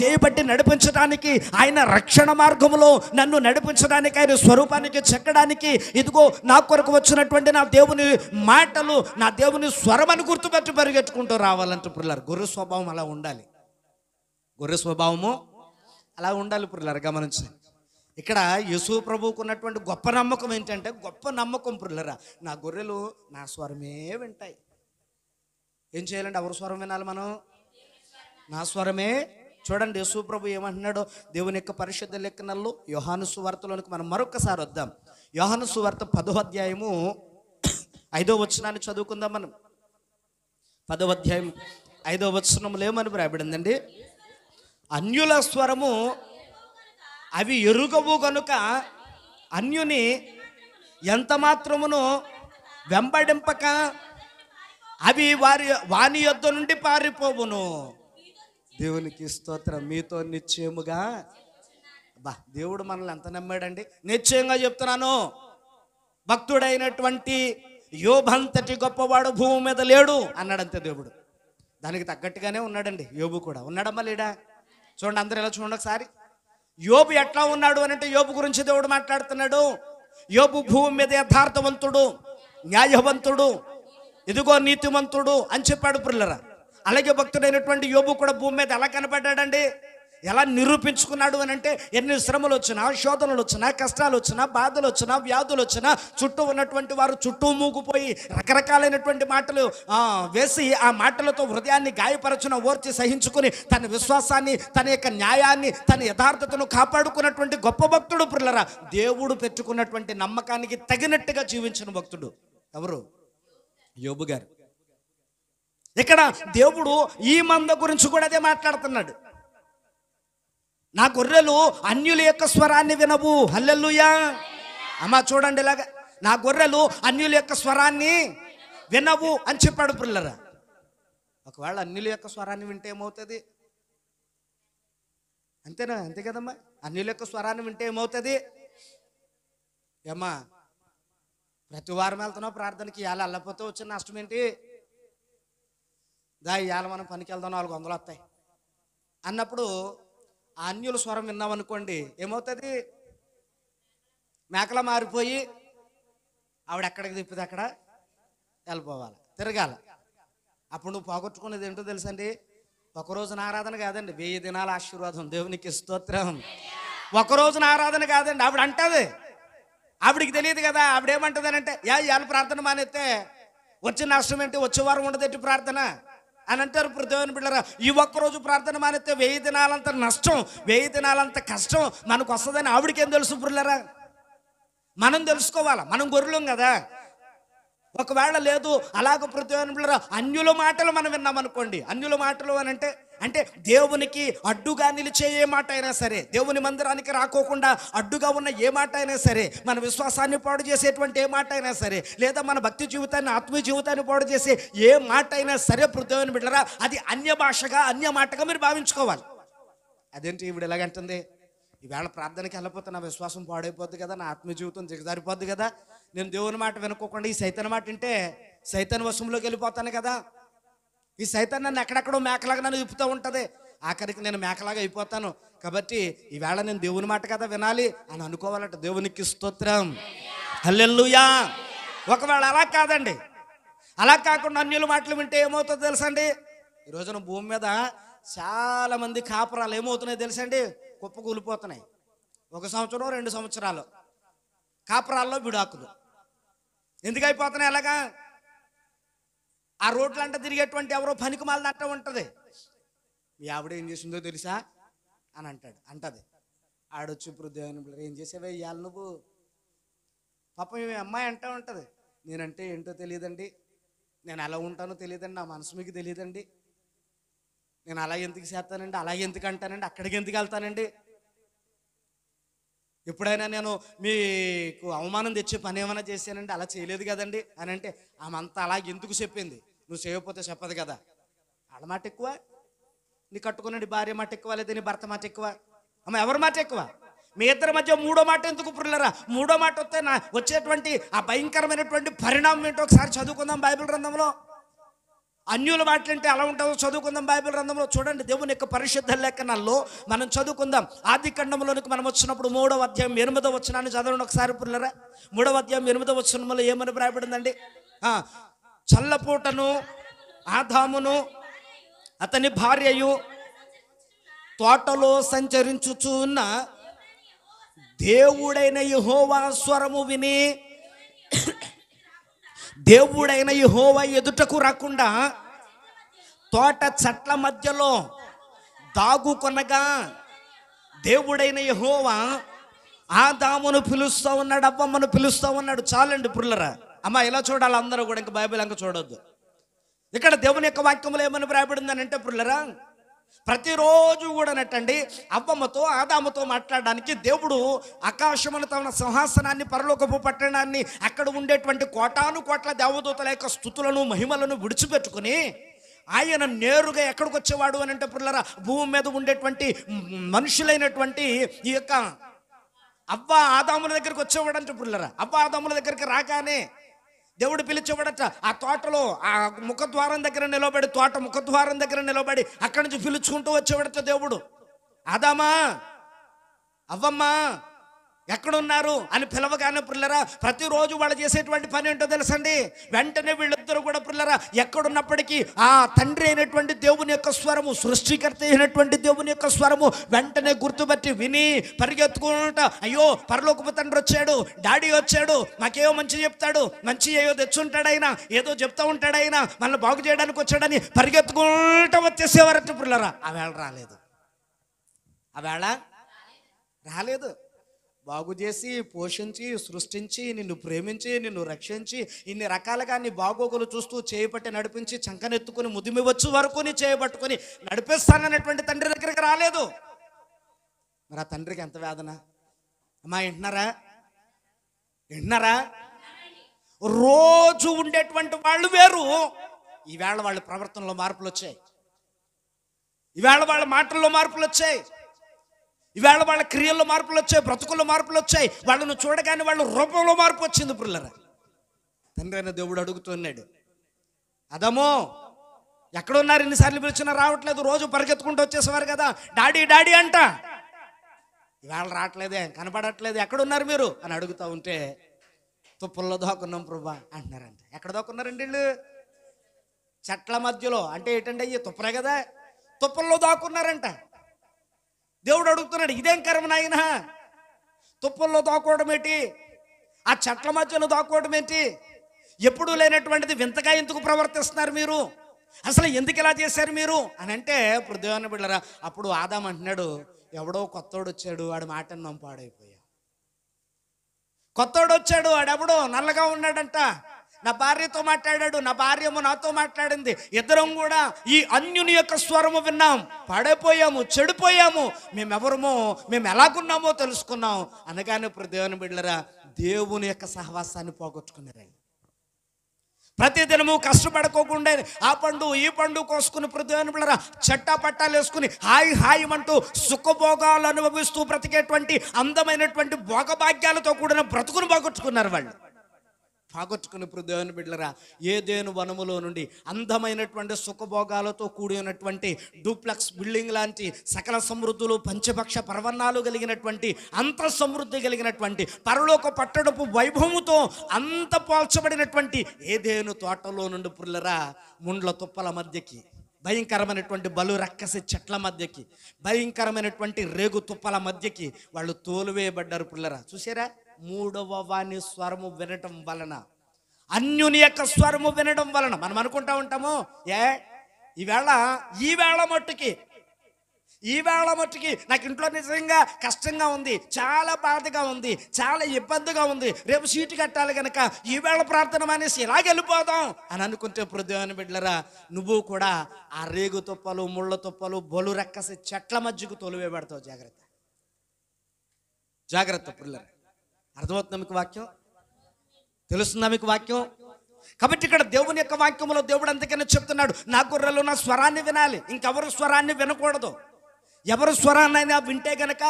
S2: చేయబట్టి నడిపించడానికి, ఆయన రక్షణ మార్గములో నన్ను నడిపించడానికి, ఆయన స్వరూపానికి చెక్కడానికి ఇదిగో నా కొరకు వచ్చినటువంటి నా దేవుని మాటలు, నా దేవుని స్వరమని గుర్తుపెట్టి పరిగెత్తుకుంటూ రావాలంటే పిల్లలు గొర్రె స్వభావం అలా ఉండాలి. గొర్రె స్వభావము అలా ఉండాలి పిల్లలు. గమనించండి. ఇక్కడ యేసు ప్రభువుకు ఉన్నటువంటి గొప్ప నమ్మకం ఏంటంటే, గొప్ప నమ్మకం పిల్లరా, నా గొర్రెలు నా స్వరమే వింటాయి. ఏం చేయాలంటే ఎవరి స్వరం వినాలి మనం? నా స్వరమే. చూడండి యేసు ప్రభు ఏమంటున్నాడో దేవుని యొక్క పరిశుద్ధ లేఖనాల్లో యోహాను సువార్తలోనికి మనం మరొకసారి వద్దాం. యోహాను సువార్త 10వ అధ్యాయము 5వ వచనాన్ని చదువుకుందాం మనం. 10వ అధ్యాయం 5వ వచనంలో ఏమని రాయబడిందండి? అన్యుల స్వరము అవి ఎరుగవు గనుక అన్యుని ఎంత మాత్రమును వెంబడింపక అవి వాని యొద్ద నుండి పారిపోవును. దేవునికి స్తోత్రం. మీతో నిశ్చయముగా దేవుడు మనల్ని ఎంత నమ్మాడండి? నిశ్చయంగా చెప్తున్నాను, భక్తుడైనటువంటి యోబంతటి గొప్పవాడు భూమి మీద లేడు అన్నాడంతే దేవుడు.
S1: దానికి తగ్గట్టుగానే ఉన్నాడండి యోబు కూడా. ఉన్నాడమ్మా లేడా? చూడండి అందరూ ఇలా చూడండి ఒకసారి. యోబు ఎట్లా ఉన్నాడు అని అంటే యోబు గురించి దేవుడు మాట్లాడుతున్నాడు. యోబు భూమి మీద యథార్థవంతుడు, న్యాయవంతుడు, ఇదిగో నీతివంతుడు అని చెప్పాడు ప్రియులారా. అలాగే భక్తుడైనటువంటి యోబు కూడా భూమి మీద ఎలా కనపడ్డాడండి, ఎలా నిరూపించుకున్నాడు అని అంటే ఎన్ని శ్రమలు వచ్చినా, శోధనలు వచ్చినా, కష్టాలు వచ్చినా, బాధలు వచ్చినా, వ్యాధులు వచ్చినా, చుట్టూ ఉన్నటువంటి వారు చుట్టూ మూగిపోయి రకరకాలైనటువంటి మాటలు వేసి ఆ మాటలతో హృదయాన్ని గాయపరచున ఓర్చి సహించుకుని తన విశ్వాసాన్ని, తన యొక్క న్యాయాన్ని, తన యథార్థతను కాపాడుకున్నటువంటి గొప్ప భక్తుడు ప్రియులారా. దేవుడు పెట్టుకున్నటువంటి నమ్మకానికి తగినట్టుగా జీవించిన భక్తుడు ఎవరు? యోబు గారు. ఇక్కడ దేవుడు ఈ మంద గురించి కూడా అదే మాట్లాడుతున్నాడు. నా గొర్రెలు అన్యుల యొక్క స్వరాన్ని వినవు. హల్లెలూయా. అమ్మా చూడండి ఇలాగా, నా గొర్రెలు అన్యుల యొక్క స్వరాన్ని వినవు అని చెప్పాడు ప్రియులారా. ఒకవేళ అన్యుల యొక్క స్వరాన్ని వింటే ఏమవుతుంది? అంతేనా? అంతే కదమ్మా. అన్యుల యొక్క స్వరాన్ని వింటే ఏమవుతుంది? ఏమ్మా ప్రతి వారం వెళ్తున్నావు ప్రార్థనకి, ఇవాళ వెళ్ళకపోతే వచ్చిన నష్టం ఏంటి? ఇవాళ మనం పనికి వెళ్దాం 400 వస్తాయి అన్నప్పుడు ఆ అన్యుల స్వరం విన్నామనుకోండి ఏమవుతుంది? మేకలా మారిపోయి ఆవిడ ఎక్కడికి తిప్పితే అక్కడ వెళ్ళిపోవాలి, తిరగాల. అప్పుడు నువ్వు పోగొట్టుకునేది ఏంటో తెలుసండి? ఒకరోజున ఆరాధన కాదండి, 1000 దినాల ఆశీర్వాదం. దేవునికి స్తోత్రం. ఒకరోజున ఆరాధన కాదండి. ఆవిడ అంటది, ఆవిడికి తెలియదు కదా. ఆవిడేమంటది అని అంటే, ఇవాళ ప్రార్థన మానేస్తే వచ్చే నష్టం ఏంటి, వచ్చే వారం ఉండదేంటి ప్రార్థన అని అంటారు. దేవుని బిడ్డలారా, ఈ ఒక్కరోజు ప్రార్థన మానేస్తే 1000 దినాలంత నష్టం, 1000 దినాలంత కష్టం మనకు వస్తుందని ఆవిడకేం తెలుసు బిడ్డలారా? మనం తెలుసుకోవాలా, మనం గొర్రెలం కదా. ఒకవేళ లేదు అలాగ దేవుని బిడ్డలారా, అన్యుల మాటలు మనం విన్నామనుకోండి. అన్యుల మాటలు అని అంటే దేవునికి అడ్డుగా నిలిచే ఏ మాట అయినా సరే, దేవుని మందిరానికి రాకోకుండా అడ్డుగా ఉన్న ఏ మాట అయినా సరే, మన విశ్వాసాన్ని పాడు చేసేటువంటి ఏ మాట అయినా సరే, లేదా మన భక్తి జీవితాన్ని, ఆత్మీయ జీవితాన్ని పాడు చేసే ఏ మాట అయినా సరే దేవుని బిడ్డలారా, అది అన్య భాషగా, అన్య మాటగా మీరు భావించుకోవాలి. అదేంటి ఈవిడ ఎలాగంటుంది? ఈవేళ ప్రార్థనకి వెళ్ళకపోతే నా విశ్వాసం పాడైపోద్ది కదా, నా ఆత్మీయ జీవితం దిగజారిపోద్ది కదా, నేను దేవుని మాట వినుకోకుండా ఈ సైతాన్ మాట వింటే సైతాన్ వశంలోకి వెళ్ళిపోతాను కదా, ఈ సైతాన్ నన్ను ఎక్కడెక్కడో మేకలాగా నన్ను తిప్పుతూ ఉంటుంది, ఆఖరికి నేను మేకలాగా అయిపోతాను. కాబట్టి ఈవేళ నేను దేవుని మాట కదా వినాలి అని అనుకోవాలంట. దేవునికి స్తోత్రం. హల్లెలూయా. ఒకవేళ అలా కాదండి, అలా కాకుండా అన్యుల మాటలు వింటే ఏమవుతుందో తెలుసండి? ఈ రోజున భూమి మీద చాలా మంది కాపురాలు ఏమవుతున్నాయి తెలుసండి? కుప్పకూలిపోతున్నాయి. 1 సంవత్సరం 2 సంవత్సరాలు కాపురాల్లో విడాకులు. ఎందుకు అయిపోతున్నాయి అలాగా? ఆ రోడ్లంట తిరిగేటువంటి ఎవరో పనికి మాలినట్ట ఉంటుంది. మీ ఆవిడ ఏం చేసిందో తెలుసా అని అంటది. ఆడొచ్చి ఇప్పుడు దేవుని ఏం చేసేవే ఇవాళ నువ్వు? పాపం మీ అమ్మాయి అంటూ ఉంటుంది, నేనంటే ఏంటో తెలియదండి, నేను ఎలా ఉంటానో తెలియదండి, నా మనసు మీకు తెలియదండి, నేను అలా ఎందుకు చేస్తానండి, అలా ఎందుకు అంటానండి, అక్కడికి ఎందుకు వెళ్తానండి, ఎప్పుడైనా నేను మీకు అవమానం తెచ్చే పని ఏమైనా చేశానండి, అలా చేయలేదు కదండి అని అంటే ఆమంతా అలాగే ఎందుకు చెప్పింది? నువ్వు చేయకపోతే చెప్పదు కదా. వాళ్ళ మాట ఎక్కువ, నీ కట్టుకున్న భార్య మాట ఎక్కువ, లేదా నీ భర్త మాట ఎక్కువ? అమ్మ ఎవరి మాట ఎక్కువ? మీ ఇద్దరి మధ్య మూడో మాట ఎందుకు పుల్లరా? మూడో మాట వస్తే వచ్చేటువంటి ఆ భయంకరమైనటువంటి పరిణామం ఏంటో ఒకసారి చదువుకుందాం బైబిల్ గ్రంథంలో. అన్యుల మాటలంటే అలా ఉంటుందో చదువుకుందాం బైబిల్ గ్రంథంలో. చూడండి దేవుని యొక్క పరిశుద్ధ లేఖనాల్లో మనం చదువుకుందాం. ఆది కాండంలోనికి మనం వచ్చినప్పుడు 3వ అధ్యాయం 8వ వచనాన్ని చదవండి ఒకసారి పుల్లరా. 3వ అధ్యాయం 8వ వచనంలో ఏమని రాయబడిందండి? చల్లపూటను ఆదామును అతని భార్యయు తోటలో సంచరించుచు ఉన్న దేవుడైన యెహోవా స్వరము విని, దేవుడైన యెహోవా ఎదుటకు రాకుండా తోట చెట్ల మధ్యలో దాగుకొనగా దేవుడైన యెహోవా ఆదామును పిలుస్తూ ఉన్నాడు, అవ్వమ్మను పిలుస్తూ ఉన్నాడు. చాలండి పుల్లరా. అమ్మ ఇలా చూడాలి అందరూ కూడా, ఇంకా బైబిల్ ఇంకా చూడొద్దు. ఇక్కడ దేవుని యొక్క వాక్యంలో ఏమని రాయబడిందని అంటే పుల్లరా, ప్రతిరోజు కూడా నట్టండి అవ్వమ్మతో ఆదాముతో మాట్లాడడానికి దేవుడు ఆకాశమును తన సింహాసనాన్ని, పరలోకపు పట్టణాన్ని, అక్కడ ఉండేటువంటి కోటాను కోట్ల దేవదూతల యొక్క స్తుతులను మహిమలను విడిచిపెట్టుకుని ఆయన నేరుగా ఎక్కడికి వచ్చేవాడు అని అంటే పుల్లరా, భూమి మీద ఉండేటువంటి మనుషులైనటువంటి ఈ యొక్క అవ్వ ఆదాముల దగ్గరికి వచ్చేవాడు అంటే పుల్లరా. అవ్వ ఆదాముల దగ్గరికి రాగానే దేవుడు పిలిచేవాడట. ఆ తోటలో ఆ ముఖద్వారం దగ్గర నిలబడి, తోట ముఖద్వారం దగ్గర నిలబడి అక్కడి నుంచి పిలుచుకుంటూ వచ్చేవాడట దేవుడు. ఆదామా, అవ్వమ్మా ఎక్కడున్నారు అని పిలవగానే పిల్లరా ప్రతిరోజు వాళ్ళు చేసేటువంటి పని ఏంటో తెలుసండి, వెంటనే వీళ్ళిద్దరూ కూడా పిల్లరా ఎక్కడున్నప్పటికీ ఆ తండ్రి అయినటువంటి దేవుని యొక్క స్వరము, సృష్టికర్త అయినటువంటి దేవుని యొక్క స్వరము వెంటనే గుర్తుపట్టి విని పరిగెత్తుకుంటా, అయ్యో పరలోకపు తండ్రి వచ్చాడు, డాడీ వచ్చాడు, మాకేమో మంచి చెప్తాడు, మంచి ఏదో తెచ్చుంటాడు ఆయన, ఏదో చెప్తా ఉంటాడు ఆయన, మనల్ని బాగు చేయడానికి వచ్చాడని పరిగెత్తుకుంటా వచ్చేసేవారట పిల్లరా. ఆ వేళ రాలేదు, ఆ వేళ రాలేదు. బాగు చేసి, పోషించి, సృష్టించి, నిన్ను ప్రేమించి, నిన్ను రక్షించి, ఇన్ని రకాలుగా నీ బాగోగులు చూస్తూ చేయబట్టి నడిపించి, చంకనెత్తుకుని ముదిమి వచ్చు వరకు నీ చేయబట్టుకుని నడిపిస్తానన్నటువంటి తండ్రి దగ్గరికి రాలేదు. మరి ఆ తండ్రికి ఎంత వేదన అమ్మా, వింటున్నారా? వింటున్నారా? రోజు ఉండేటువంటి వాళ్ళు వేరు, ఈవేళ వాళ్ళ ప్రవర్తనలో మార్పులు వచ్చాయి, ఈవేళ వాళ్ళ మాటల్లో మార్పులు వచ్చాయి, ఈవేళ వాళ్ళ క్రియల్లో మార్పులు వచ్చాయి, బ్రతుకుల్లో మార్పులు వచ్చాయి, వాళ్ళను చూడగానే వాళ్ళ రూపంలో మార్పు వచ్చింది పిల్లరా. తండ్రి అయిన దేవుడు అడుగుతున్నాడు, అదమో ఎక్కడున్నారు, ఎన్నిసార్లు పిలిచినా రావట్లేదు, రోజు పరిగెత్తుకుంటూ వచ్చేసేవారు కదా డాడీ డాడీ అంట, ఈవేళ రావట్లేదే, కనపడట్లేదు, ఎక్కడున్నారు మీరు అని అడుగుతూ ఉంటే తుప్పల్లో దాక్కున్నాం ప్రభా అంటున్నారంట. ఎక్కడ దాక్కున్నారండి వీళ్ళు? చెట్ల మధ్యలో. అంటే ఏంటంటే అయ్యి తుప్పలే కదా, తుప్పల్లో దాక్కున్నారంట. దేవుడు అడుగుతున్నాడు, ఇదేం కర్మ నాయన, తుప్పల్లో దాక్కోవడం ఏంటి, ఆ చెట్ల మధ్యలో దాక్కోవడం ఏంటి, ఎప్పుడూ లేనటువంటిది వింతగా ఎందుకు ప్రవర్తిస్తున్నారు మీరు, అసలు ఎందుకు ఇలా చేశారు మీరు అని అంటే, ఇప్పుడు దేవుని బిడ్డలారా అప్పుడు ఆదాం అంటున్నాడు, ఎవడో కొత్తోడు వచ్చాడు, వాడి మాటను మనం పాడైపోయాం. కొత్తోడు వచ్చాడు, వాడెవడో నల్లగా ఉన్నాడంట, నా భార్యతో మాట్లాడాడు, నా భార్యము నాతో మాట్లాడింది, ఇద్దరం కూడా ఈ అన్యుని యొక్క స్వరము విన్నాం, పాడైపోయాము, చెడిపోయాము, మేమెవరమో, మేము ఎలాగున్నామో తెలుసుకున్నాం అనగానే ఇప్పుడు దేవుని బిడ్డలారా దేవుని యొక్క సహవాసాన్ని పోగొట్టుకున్నారండి. ప్రతిదినము కష్టపడుకోకుండా ఆ పండు ఈ పండు కోసుకుని దేవుని బిడ్డలారా చట్టా పట్టాలు వేసుకుని హాయి హాయి అంటూ సుఖభోగాలు అనుభవిస్తూ బ్రతికేటువంటి అందమైనటువంటి భోగభాగ్యాలతో కూడిన బ్రతుకును పోగొట్టుకున్నారు వాళ్ళు. పోగొట్టుకుని దేవుని బిడ్డలారా ఏదేను వనములో నుండి అందమైనటువంటి సుఖభోగాలతో కూడి ఉన్నటువంటి డూప్లెక్స్ బిల్డింగ్ లాంటి సకల సమృద్ధులు, పంచపక్ష పర్వణాలు కలిగినటువంటి, అంత సమృద్ధి కలిగినటువంటి, పరలోక పట్టణపు వైభవముతో అంత పోల్చబడినటువంటి ఏదేను తోటలో నుండి పుల్లరా ముండ్ల తుప్పల మధ్యకి, భయంకరమైనటువంటి బలు రక్కసి చెట్ల మధ్యకి, భయంకరమైనటువంటి రేగు తుప్పల మధ్యకి వాళ్ళు తోలువేయబడ్డారు పుల్లరా. చూసారా? మూడవ వాని స్వరము వినటం వలన, అన్యుని యొక్క స్వరము వినడం వలన మనం అనుకుంటా ఉంటాము, ఈవేళ మట్టుకి నాకు ఇంట్లో నిజంగా కష్టంగా ఉంది, చాలా బాధగా ఉంది, చాలా ఇబ్బందిగా ఉంది, రేపు సీటు కట్టాలి కనుక ఈవేళ ప్రార్థన మానేసి ఇలాగెళ్ళిపోదాం అని అనుకుంటే దేవుని బిడ్డలారా నువ్వు కూడా ఆ రేగు తుప్పలు, ముళ్ళ తుప్పలు, బొలు రెక్కసి చెట్ల మధ్యకు తొలివేయబడతావు. జాగ్రత్త, జాగ్రత్త పిల్లలు. అర్థమవుతుందా మీకు వాక్యం? తెలుస్తుందా మీకు వాక్యం? కాబట్టి ఇక్కడ దేవుని యొక్క వాక్యంలో దేవుడు అందుకనే చెప్తున్నాడు, నా గొర్రెలు నా స్వరాన్ని వినాలి, ఇంకెవరు స్వరాన్ని వినకూడదు. ఎవరు స్వరాన్నైనా వింటే గనక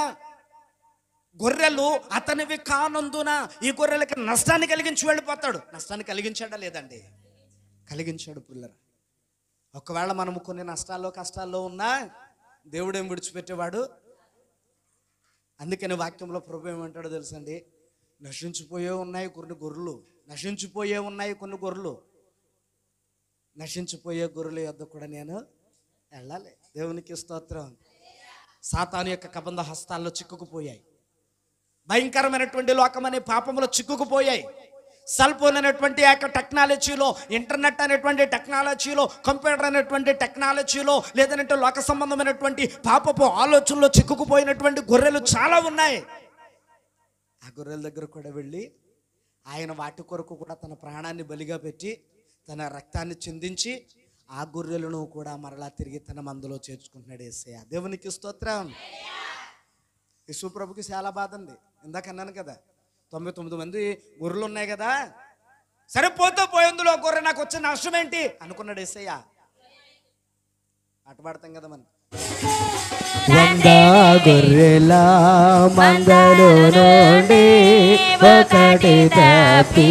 S1: గొర్రెలు అతనివి కానందున ఈ గొర్రెలకి నష్టాన్ని కలిగించి వెళ్ళిపోతాడు. నష్టాన్ని కలిగించాడా లేదండి? కలిగించాడు పిల్లరా. ఒకవేళ మనము కొన్ని నష్టాల్లో కష్టాల్లో ఉన్నా దేవుడేం విడిచిపెట్టేవాడు. అందుకని వాక్యంలో ప్రభు ఏమంటాడో తెలుసండి, నశించిపోయే ఉన్నాయి కొన్ని గొర్రెలు, నశించిపోయే ఉన్నాయి కొన్ని గొర్రెలు, నశించిపోయే గొర్రెల యొద్ద కూడా నేను వెళ్ళాలి. దేవునికి స్తోత్రం. సాతాను యొక్క కబంధ హస్తాల్లో చిక్కుకుపోయాయి, భయంకరమైనటువంటి లోకం అనే పాపంలో చిక్కుకుపోయాయి. సెల్ ఫోన్ అనేటువంటి యొక్క టెక్నాలజీలో, ఇంటర్నెట్ అనేటువంటి టెక్నాలజీలో, కంప్యూటర్ అనేటువంటి టెక్నాలజీలో, లేదంటే లోక సంబంధమైనటువంటి పాపపు ఆలోచనలో చిక్కుకుపోయినటువంటి గొర్రెలు చాలా ఉన్నాయి. ఆ గొర్రెల దగ్గర కూడా వెళ్ళి ఆయన వాటి కొరకు కూడా తన ప్రాణాన్ని బలిగా పెట్టి తన రక్తాన్ని చిందించి ఆ గొర్రెలను కూడా మరలా తిరిగి తన మందలో చేర్చుకుంటున్నాడు యేసయ్య. దేవునికి స్తోత్రం. యేసుప్రభుకి చాలా బాధ ఉంది. ఇందాక అన్నాను కదా 99 మంది గొర్రెలు ఉన్నాయి కదా, సరిపోతూ పోయేందులో గొర్రె నాకు వచ్చిన నష్టం ఏంటి అనుకున్నాడు యేసయ్య. ఆట పాడతాం కదా మనం.
S2: 100 గొర్రెల మందలో నుండి ఒకటి తప్పి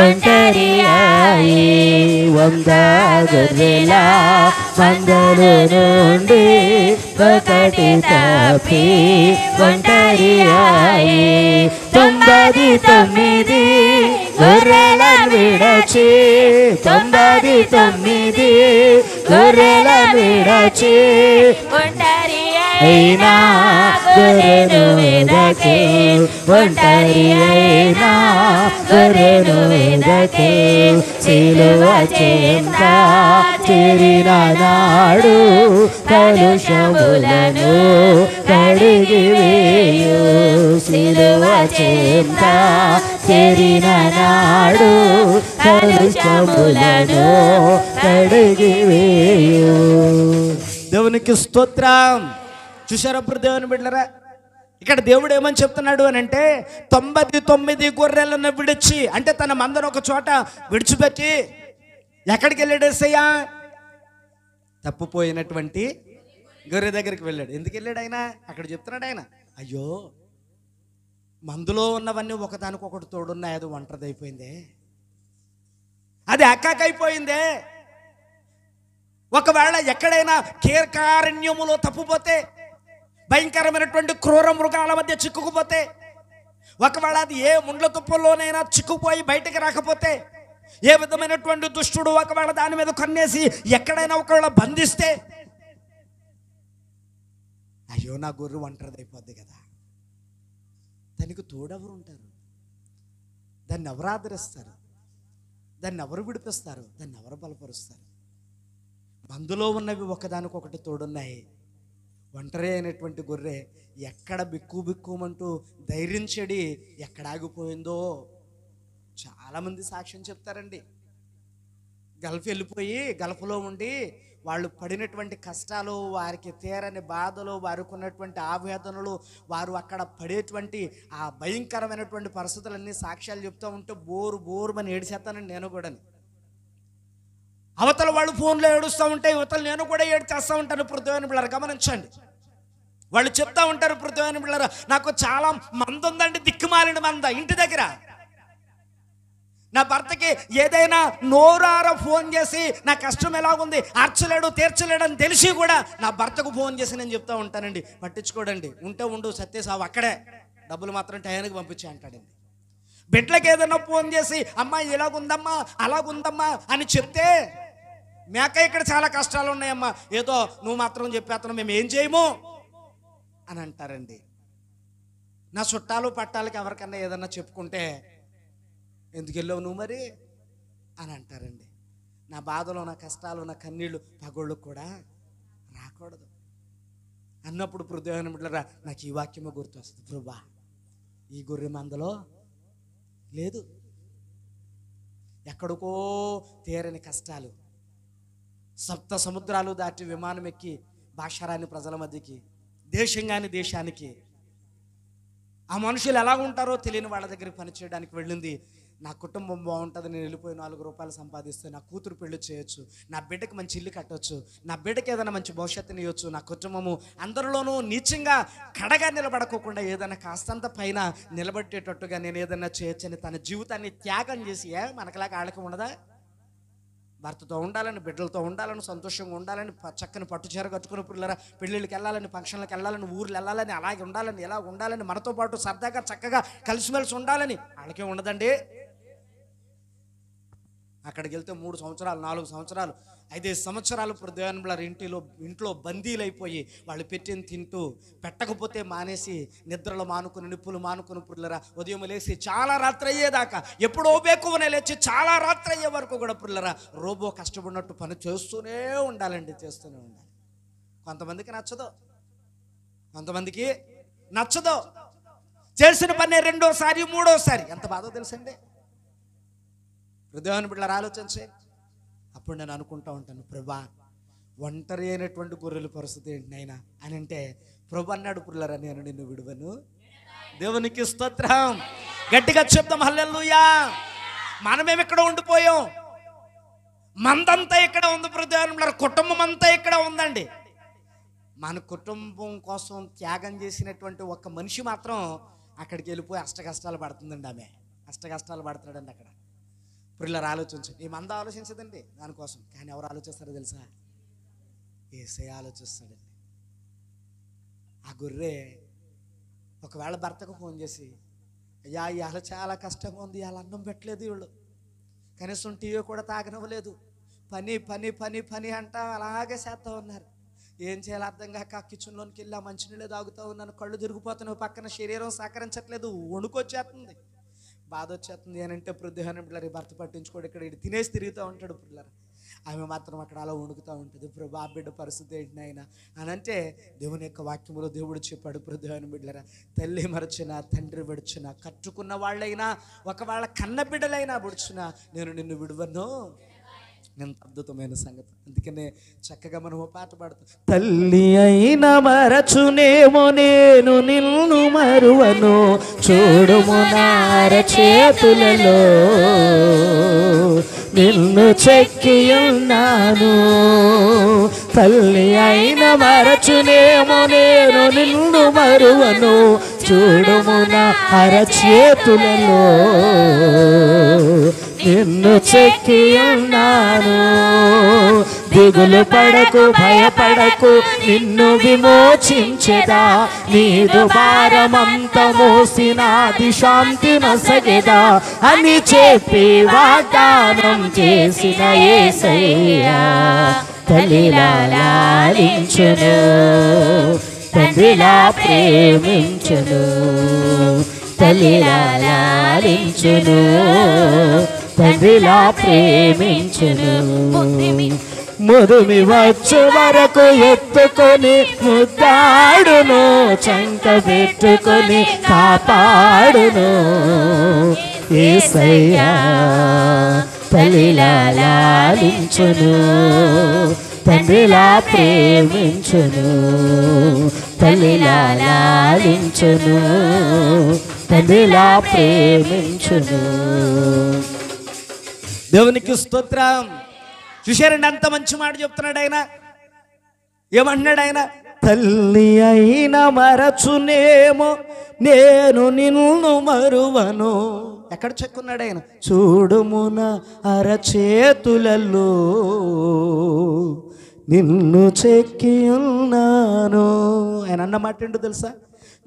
S2: ఒంటరి అయి 100 గొర్రెల మందలో నుండి ఒకటి తప్పి ఒంటరి అయి 99 గొర్రెలను విడచి 99 గొర్రెలను విడచి
S3: ఒంటరి
S2: అయినా గొర్రెను వెదకే ఒంటరి అయినా గొర్రెను వెదకే సిలువ చెంత చేరిన నాడు కలుషములను కడిగి వేయు సిలువ చెంత చేరిన నాడు కలుషములను కడిగి వేయు. దేవునికి స్తోత్రం. చూశారా దేవుని బిడ్డలారా, ఇక్కడ దేవుడు ఏమని చెప్తున్నాడు అని అంటే 99 గొర్రెలను విడిచి, అంటే తన మందను ఒక చోట విడిచిపెట్టి ఎక్కడికి వెళ్ళాడు యేసయ్య? తప్పిపోయినటువంటి గొర్రె దగ్గరికి వెళ్ళాడు. ఎందుకు వెళ్ళాడు ఆయన? అక్కడ చెప్తున్నాడు ఆయన, అయ్యో మందులో ఉన్నవన్నీ ఒకదానికొకటి తోడున్నాయి, అది ఒంటరిది అయిపోయిందే, అది అక్కాకైపోయిందే. ఒకవేళ ఎక్కడైనా కీర్కారణ్యములో తప్పుపోతే, భయంకరమైనటువంటి క్రూర మృగాల మధ్య చిక్కుకుపోతే, ఒకవేళ అది ఏ ముండ్ల తుప్పల్లోనైనా చిక్కుపోయి బయటకు రాకపోతే, ఏ విధమైనటువంటి దుష్టుడు ఒకవేళ దాని మీద కన్నేసి ఎక్కడైనా ఒకవేళ బంధిస్తే, అయ్యో నా గొర్రె ఒంటరిది అయిపోద్ది కదా, దానికి తోడెవరు ఉంటారు? దాన్ని ఎవరు ఆదరిస్తారు? దాన్ని ఎవరు విడిపిస్తారు? దాన్ని ఎవరు బలపరుస్తారు? మందులో ఉన్నవి ఒకదానికొకటి తోడున్నాయి. ఒంటరి అయినటువంటి గొర్రె ఎక్కడ బిక్కు బిక్కుమంటూ ధైర్యం చెడి ఎక్కడ ఆగిపోయిందో చాలామంది సాక్ష్యం చెప్తారండి. గల్ఫ్ వెళ్ళిపోయి గల్ఫ్లో ఉండి వాళ్ళు పడినటువంటి కష్టాలు, వారికి తీరని బాధలు, వారికి ఉన్నటువంటి ఆవేదనలు, వారు అక్కడ పడేటువంటి ఆ భయంకరమైనటువంటి పరిస్థితులన్నీ సాక్ష్యాలు చెప్తూ ఉంటే బోరుమని ఏడిచేస్తానండి నేను కూడా. అవతల వాళ్ళు ఫోన్లో ఏడుస్తూ ఉంటే యువతలు నేను కూడా ఏడ్చేస్తూ ఉంటాను. పృథ్వీని బిళ్ళారు గమనించండి, వాళ్ళు చెప్తా ఉంటారు, పృథ్వీని బిళ్ళారు నాకు చాలా మంద ఉందండి, దిక్కుమాలిన మంద ఇంటి దగ్గర. నా భర్తకి ఏదైనా నోరార ఫోన్ చేసి నా కష్టం ఎలాగుంది, అర్చలేడు తీర్చలేడు అని తెలిసి కూడా నా భర్తకు ఫోన్ చేసి నేను చెప్తా ఉంటానండి. పట్టించుకోడండి, ఉంటే ఉండు సత్యసావు అక్కడే, డబ్బులు మాత్రం టయానికి పంపించి అంటాడండి. బిడ్డలకి ఏదైనా ఫోన్ చేసి అమ్మా ఇలాగుందమ్మా అలాగుందమ్మా అని చెప్తే, మేక ఇక్కడ చాలా కష్టాలు ఉన్నాయమ్మా, ఏదో నువ్వు మాత్రం చెప్పేస్తాను, మేము ఏం చేయము అని అంటారండి. నా చుట్టాలు పట్టాలకి ఎవరికన్నా ఏదన్నా చెప్పుకుంటే, ఎందుకు వెళ్ళావు నువ్వు మరి అని అంటారండి. నా బాధలో, నా కష్టాలు, నా కన్నీళ్ళు పగోళ్ళకు కూడా రాకూడదు అన్నప్పుడు పృథ్వీని బిడ్డలారా నాకు ఈ వాక్యమే గుర్తొస్తుంది. ప్రభువా ఈ గొర్రె మందలో లేదు, ఎక్కడికో తీరని కష్టాలు, సప్త సముద్రాలు దాటి విమానం ఎక్కి భాషరాని ప్రజల మధ్యకి, దేశంగాని దేశానికి, ఆ మనుషులు ఎలా ఉంటారో తెలియని వాళ్ళ దగ్గరికి పనిచేయడానికి వెళ్ళింది. నా కుటుంబం బాగుంటుంది, నేను వెళ్ళిపోయి 4 రూపాయలు సంపాదిస్తే నా కూతురు పెళ్లి చేయొచ్చు, నా బిడ్డకి మంచి ఇల్లు కట్టవచ్చు, నా బిడ్డకి ఏదైనా మంచి భవిష్యత్తుని ఇవ్వచ్చు, నా కుటుంబము అందరిలోనూ నీచంగా కడగా నిలబడకోకుండా ఏదైనా కాస్తంత పైన నిలబెట్టేటట్టుగా నేను ఏదైనా చేయొచ్చని తన జీవితాన్ని త్యాగం చేసి, మనకలాగా ఆళ్ళకి ఉండదా? భర్తతో ఉండాలని, బిడ్డలతో ఉండాలని, సంతోషంగా ఉండాలని, చక్కని పట్టుచీర కట్టుకుని పిల్లల పెళ్ళిళ్ళకి వెళ్ళాలని, ఫంక్షన్లకు వెళ్ళాలని, ఊర్లు వెళ్ళాలని, అలాగే ఉండాలని, ఎలా ఉండాలని, మనతో పాటు సరదాగా చక్కగా కలిసిమెలిసి ఉండాలని వాళ్ళకే ఉండదండి. అక్కడికి వెళ్తే 3 సంవత్సరాలు 4 సంవత్సరాలు 5 సంవత్సరాలు పృథ్వీని ఇంట్లో బందీలైపోయి వాళ్ళు పెట్టిన తింటూ, పెట్టకపోతే మానేసి, నిద్రలు మానుకుని, నిప్పులు మానుకుని పుల్లరా ఉదయం లేచి చాలా రాత్రి అయ్యేదాకా, ఎప్పుడో బేకువనే లేచి చాలా రాత్రి అయ్యే వరకు కూడా పుల్లరా రోబో కష్టపడినట్టు పని చేస్తూనే ఉండాలండి, చేస్తూనే ఉండాలి. కొంతమందికి నచ్చదు, కొంతమందికి నచ్చదు. చేసిన పని రెండోసారి మూడోసారి ఎంత బాధో తెలుసండి. పృథ్వీని బిడ్డలారా ఆలోచించే. అప్పుడు నేను అనుకుంటా ఉంటాను, ప్రభా ఒంటరి అయినటువంటి గొర్రెల పరిస్థితి ఏంటి నైనా అని అంటే, ప్రభు అన్నాడు, పుల్లరా నేను నిన్ను విడువను. దేవునికి స్తోత్రం. గట్టిగా చెప్తాం హల్లెలూయా. మనమేమి ఇక్కడ ఉండిపోయాం, మందంతా ఇక్కడ ఉంది, పృథ్వీని బిడ్డలారా కుటుంబం అంతా ఇక్కడ ఉందండి.
S1: మన కుటుంబం కోసం త్యాగం చేసినటువంటి ఒక మనిషి మాత్రం అక్కడికి వెళ్ళిపోయి కష్టాలు పడుతుందండి. ఆమె కష్టాలు పడుతున్నాడండి అక్కడ. పిల్లలు ఆలోచించండి. ఈ మంద ఆలోచించదండి దానికోసం, కానీ ఎవరు ఆలోచిస్తారో తెలుసా? యేసయ్య ఆలోచిస్తాడండి. ఆ గొర్రె ఒకవేళ భర్తకు ఫోన్ చేసి, అయ్యా ఇవాళ చాలా కష్టంగా ఉంది, ఇవాళ అన్నం పెట్టలేదు, వీళ్ళు కనీసం టీవీ కూడా తాగనివ్వలేదు, పని పని పని పని అంట అలాగే చేస్తూ ఉన్నారు. ఏం చేయాలో అర్థం కాక కిచెన్లోనికి వెళ్ళి ఆ మంచినీళ్ళే తాగుతూ ఉన్నాను. కళ్ళు తిరిగిపోతున్నావు, పక్కన శరీరం సహకరించట్లేదు, వణుకొచ్చేస్తుంది, బాధ వచ్చేస్తుంది. ఏనంటే ప్రొద్దుహానం పిల్లలు భర్త పట్టించుకోడు, ఇక్కడ ఇటు తినేసి తిరుగుతూ ఉంటాడు పిల్లలు. ఆమె మాత్రం అక్కడ అలా వణుకుతూ ఉంటుంది. ప్రభు ఆ బిడ్డ పరిస్థితి ఏంటి ఆయన అని అంటే, దేవుని యొక్క వాక్యంలో దేవుడు చెప్పాడు, ప్రొద్దుహానం బిడ్డలరా, తల్లి మరచిన తండ్రి విడుచున కట్టుకున్న వాళ్ళైనా ఒకవేళ కన్న బిడ్డలైనా విడుచున నేను నిన్ను విడువను. ఎంత అద్భుతమైన సంగతి. అందుకనే చక్కగా మనం పాట పాడుతాం.
S2: తల్లి అయిన మరచునేమో నేను నిన్ను మరువను, చూడుము నార చేతులలో నిన్ను చెక్కి ఉన్నాను. తల్లి అయిన మరచునేమో నేను నిన్ను మరువను, చూడుము నా అరచేతులలో నిన్ను చెక్కి ఉన్నాను. దిగులు పడకు భయపడకు నిన్ను విమోచించెదా, నీదు భారమంత మోసినాది శాంతి నొసగెదా అని చెప్పి వాగ్దానం చేసిన యేసయ్యా తల్లిలా లాలించును, తండ్రిలా ప్రేమించును, తల్లిలా లాలించును, తండ్రిలా ప్రేమించును. ముదిమి వచ్చు వరకు ఎత్తుకొని ముద్దాడును, చంక పెట్టుకొని కాపాడును యేసయ్యా తల్లిలా లాలించును, తండ్రిలా ప్రేమించును, తల్లిలా లాలించును, తండ్రిలా ప్రేమించును.
S1: దేవునికి స్తోత్రం. చూశారండి ఎంత మంచి మాట చెప్తున్నాడు ఆయన. ఏమంటున్నాడు ఆయన?
S2: తల్లి అయిన మరచునేమో నేను నిన్ను మరువను.
S1: ఎక్కడ చెక్కున్నాడు ఆయన?
S2: చూడుమున అరచేతులలో నిన్ను చెక్కి ఉన్నాను. ఆయన అన్న మాట ఏంటో తెలుసా?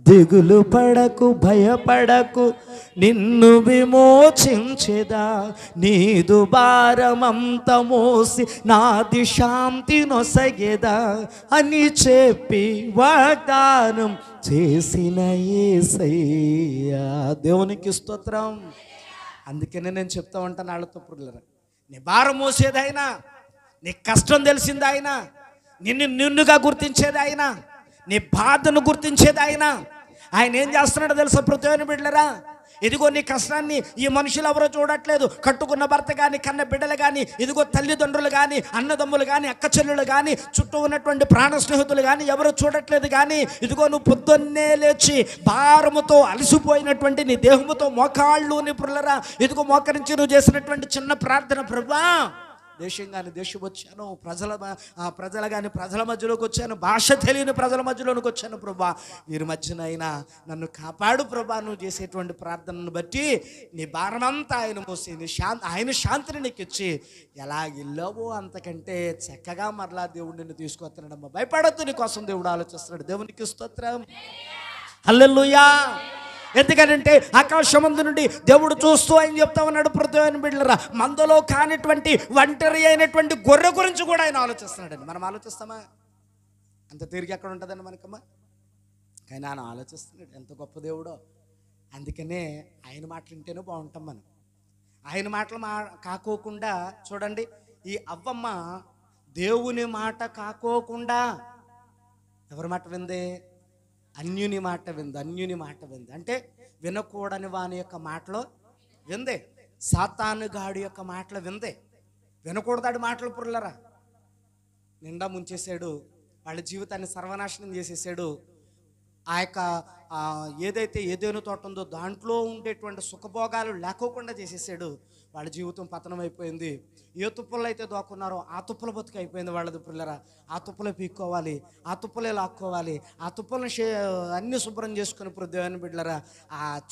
S2: దిగులు పడకు భయపడకు నిన్ను విమోచించెదా, నీదు భారమంత మోసి నాది శాంతి నొసగెదా అని చెప్పి వాగ్దానం చేసిన యేసయ్యా. దేవునికి స్తోత్రం.
S1: అందుకనే నేను చెప్తా ఉంటాను వాళ్ళతో, పురులరా, నీ భారం మోసేదైనా, నీ కష్టం తెలిసింది ఆయన, నిన్నుగా గుర్తించేది ఆయన, నీ బాధను గుర్తించేది ఆయన. ఆయన ఏం చేస్తున్నాడో తెలుసా ప్రతిని బిడ్డలరా? ఇదిగో నీ కష్టాన్ని ఈ మనుషులు ఎవరో చూడట్లేదు. కట్టుకున్న భర్త కానీ, కన్న బిడ్డలు కానీ, ఇదిగో తల్లిదండ్రులు కానీ, అన్నదమ్ములు కానీ, అక్క చెల్లెలు కానీ, చుట్టూ ఉన్నటువంటి ప్రాణ స్నేహితులు కానీ ఎవరు చూడట్లేదు. కానీ ఇదిగో నువ్వు పొద్దున్నే లేచి భారముతో అలసిపోయినటువంటి నీ దేహముతో మోకాళ్ళు నీ పుల్లరా, ఇదిగో మోకరించి నువ్వు చేసినటువంటి చిన్న ప్రార్థన, ప్రభువా దేశం కానీ దేశం వచ్చాను, ప్రజలు కానీ ప్రజల మధ్యలోకి వచ్చాను, భాష తెలియని ప్రజల మధ్యలోకి వచ్చాను ప్రభా, వీరి మధ్యనైనా నన్ను కాపాడు ప్రభా. నువ్వు చేసేటువంటి ప్రార్థనను బట్టి నీ భారమంతా ఆయన మోసి ఆయన శాంతిని నీకు ఇచ్చి ఎలా ఇల్లావో అంతకంటే చక్కగా మరలా దేవుడు నిన్ను తీసుకొస్తున్నాడమ్మా. భయపడద్దు, నీ కోసం దేవుడు ఆలోచిస్తున్నాడు. దేవునికి స్తోత్రం. హల్లెలూయా. ఎందుకంటే ఆకాశమందు నుండి దేవుడు చూస్తూ ఆయన చెప్తా ఉన్నాడు, ప్రతిని బిడ్డలరా, మందలో కానిటువంటి ఒంటరి అయినటువంటి గొర్రె గురించి కూడా ఆయన ఆలోచిస్తున్నాడండి. మనం ఆలోచిస్తామా? అంత తిరిగి ఎక్కడ ఉంటుందండి మనకమ్మా? కానీ ఆయన ఆలోచిస్తున్నాడు. ఎంత గొప్ప దేవుడో. అందుకనే ఆయన మాటలు వింటేనే బాగుంటాం మనం. ఆయన మాటలు కాకోకుండా చూడండి, ఈ అవ్వమ్మ దేవుని మాట కాకోకుండా ఎవరి మాట విందే? అన్యుని మాట వింది. అన్యుని మాట వింది అంటే వినకూడని వాని యొక్క మాటలో విందే. సాతాను గాడి యొక్క మాటలు విందే. వినకూడదాడు మాటలు పుర్లరా. నిండా ముంచేశాడు, వాళ్ళ జీవితాన్ని సర్వనాశనం చేసేసాడు. ఆ యొక్క
S2: ఏదైతే ఏదేను తోట ఉందో దాంట్లో ఉండేటువంటి సుఖభోగాలు లేకోకుండా చేసేసాడు. వాళ్ళ జీవితం పతనం అయిపోయింది. ఏ తుప్పల్లో అయితే దోకున్నారో ఆ తుప్పల బతుకు అయిపోయింది వాళ్ళది పిల్లరా. ఆ తుప్పలే పీక్కోవాలి, ఆ తుప్పలే లాక్కోవాలి, ఆ తుప్పలను అన్ని శుభ్రం చేసుకుని ఇప్పుడు దేవుని బిడ్డలరా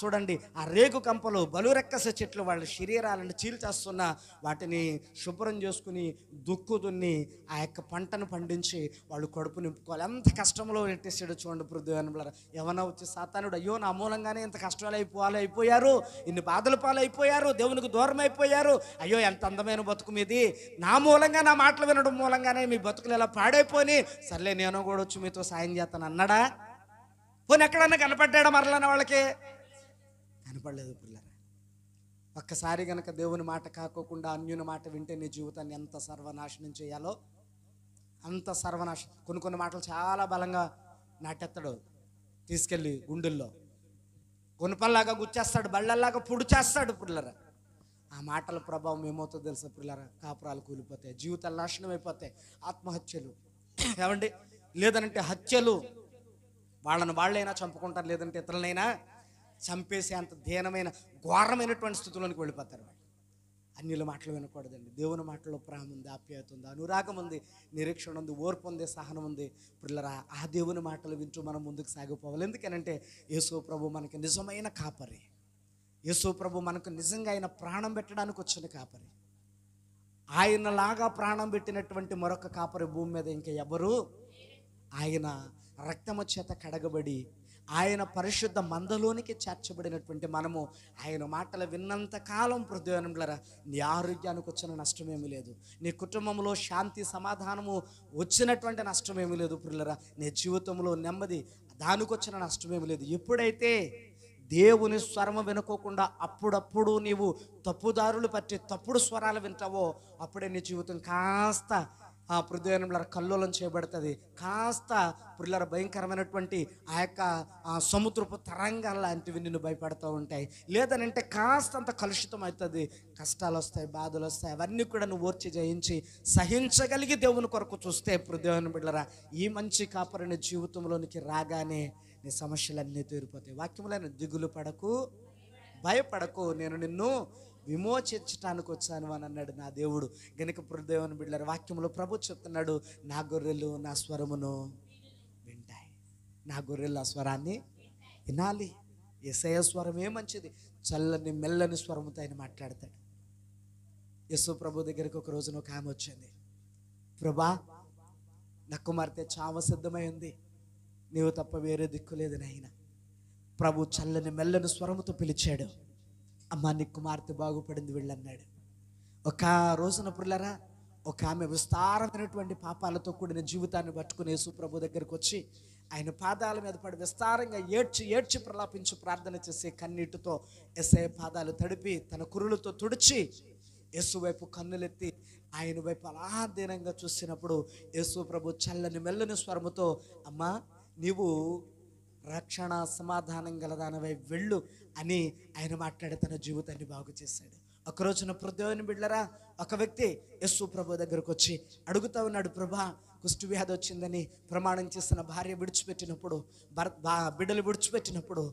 S2: చూడండి, ఆ రేగు కంపలు బలురెక్కస చెట్లు వాళ్ళ శరీరాలను చీల్చేస్తున్న వాటిని శుభ్రం చేసుకుని దుక్కు దున్ని ఆ యొక్క పంటను పండించి వాళ్ళు కడుపు నింపుకోవాలి. ఎంత కష్టంలో నెట్టేసాడు చూడండి ఇప్పుడు దేవుని బిడ్డలరా. ఏమన్నా వచ్చి సాతానుడు, అయ్యో నా మూలంగానే ఇంత కష్టాలు అయిపోయారు, ఇన్ని బాధల పాలు అయిపోయారు, దేవునికి దూరం అయిపోయారు, అయ్యో ఎంత అందమైన బతుకు మీది, నా మూలంగా నా మాటలు వినడం మూలంగానే మీ బతుకులు ఎలా పాడైపోయి, సర్లే నేను కూడా వచ్చి మీతో సాయం చేస్తాను అన్నాడా? పోనీ ఎక్కడన్నా కనపడ్డా మరలన్న వాళ్ళకి? కనపడలేదు పిల్లరా. ఒక్కసారి గనక దేవుని మాట కాకోకుండా అన్యుని మాట వింటే నీ జీవితాన్ని ఎంత సర్వనాశనం చేయాలో అంత సర్వనాశనం. కొన్ని మాటలు చాలా బలంగా నాటెత్తాడు, తీసుకెళ్ళి గుండెల్లో కొనుపల్లాగా గుచ్చేస్తాడు, బళ్ళల్లాగా పుడు చేస్తాడు పిల్లరా. ఆ మాటల ప్రభావం ఏమవుతుందో తెలుసా పిల్లరా? కాపురాలు కూలిపోతాయి, జీవితాలు నాశనం అయిపోతాయి, ఆత్మహత్యలు, ఏమండి లేదనంటే హత్యలు, వాళ్ళని వాళ్ళైనా చంపుకుంటారు, లేదంటే ఇతరులైనా చంపేసే అంత దీనమైన ఘోరమైనటువంటి స్థితిలోనికి వెళ్ళిపోతారు వాళ్ళు. అన్యుల మాటలు వినకూడదండి. దేవుని మాటల్లో ప్రేమ ఉంది, ఆప్యాయత ఉంది, అనురాగం ఉంది, నిరీక్షణ ఉంది, ఓర్పు ఉంది, సహనం ఉంది పిల్లరా. ఆ దేవుని మాటలు వింటూ మనం ముందుకు సాగిపోవాలి. ఎందుకనంటే యేసు ప్రభు మనకి నిజమైన కాపరి. యేసు ప్రభు మనకు నిజంగా ఆయన ప్రాణం పెట్టడానికి వచ్చిన కాపరి. ఆయనలాగా ప్రాణం పెట్టినటువంటి మరొక కాపరి భూమి మీద ఇంకా ఎవరు? ఆయన రక్తము చేత కడగబడి ఆయన పరిశుద్ధ మందలోనికి చేర్చబడినటువంటి మనము ఆయన మాటలు విన్నంత కాలం హృదయంలో నీ ఆరోగ్యానికి వచ్చిన నష్టమేమీ లేదు, నీ కుటుంబంలో శాంతి సమాధానము వచ్చినటువంటి నష్టమేమీ లేదు పిల్లరా, నీ జీవితంలో నెమ్మది దానికి వచ్చిన నష్టమేమీ లేదు. ఎప్పుడైతే దేవుని స్వరము వినుకోకుండా అప్పుడప్పుడు నీవు తప్పుదారులు పట్టి తప్పుడు స్వరాలు వింటావో అప్పుడే నీ జీవితం కాస్త హృదయంలో కల్లోలం చేయబడుతుంది, కాస్త పిల్లల భయంకరమైనటువంటి ఆ యొక్క సముద్రపు తరంగాల లాంటివి నిన్ను భయపడుతూ ఉంటాయి. లేదనంటే కాస్త అంత కలుషితం అవుతుంది, కష్టాలు వస్తాయి, బాధలు వస్తాయి, అవన్నీ కూడా నువ్వు ఓర్చి జయించి సహించగలిగి దేవుని కొరకు చూస్తే హృదయాన్ని బిడ్డరా ఈ మంచి కాపరిని జీవితంలోనికి రాగానే నీ సమస్యలన్నీ తీరిపోతాయి. వాక్యములైన దిగులు పడకు, భయపడకు, నేను నిన్ను విమోచించటానికి వచ్చాను అని అన్నాడు నా దేవుడు. గనుక దేవుని బిడ్డలారా వాక్యంలో ప్రభు చెప్తున్నాడు, నా గొర్రెలు నా స్వరమును వింటాయి. నా గొర్రెలు ఆ స్వరాన్ని వినాలి. యేసయ్య స్వరమే మంచిది, చల్లని మెల్లని స్వరముతో ఆయన మాట్లాడతాడు. యేసు ప్రభు దగ్గరికి ఒక రోజున ఒక ఆమె వచ్చింది, ప్రభా నా కుమార్తె చావ సిద్ధమై ఉంది, నీవు తప్ప వేరే దిక్కు లేదు నాయన. ప్రభు చల్లని మెల్లని స్వరముతో పిలిచాడు, అమ్మ నీ కుమార్తె బాగుపడింది వెళ్ళన్నాడు. ఒక రోజున పుల్లరా ఒక ఆమె విస్తారమైనటువంటి పాపాలతో కూడిన జీవితాన్ని పట్టుకుని యేసు ప్రభు దగ్గరికి వచ్చి ఆయన పాదాల మీద పడి విస్తారంగా ఏడ్చి ప్రలాపించి ప్రార్థన చేసే కన్నీటితో యేసయ్య పాదాలు తడిపి తన కురులతో తుడిచి యేసు వైపు కన్నులెత్తి ఆయన వైపు అలా దీనంగా చూసినప్పుడు యేసు ప్రభు చల్లని మెల్లని స్వరముతో, అమ్మా నీవు రక్షణ సమాధానం గలదానవై వెళ్ళు అని ఆయన మాట్లాడి తన జీవితాన్ని బాగు చేశాడు. ఒక రోజున దేవుని బిడ్డలారా ఒక వ్యక్తి యేసు ప్రభు దగ్గరకు వచ్చి అడుగుతా ఉన్నాడు, ప్రభా కుష్టు వ్యాధి వచ్చిందని ప్రమాణం చేసిన భార్య విడిచిపెట్టినప్పుడు, బిడ్డలు విడిచిపెట్టినప్పుడు,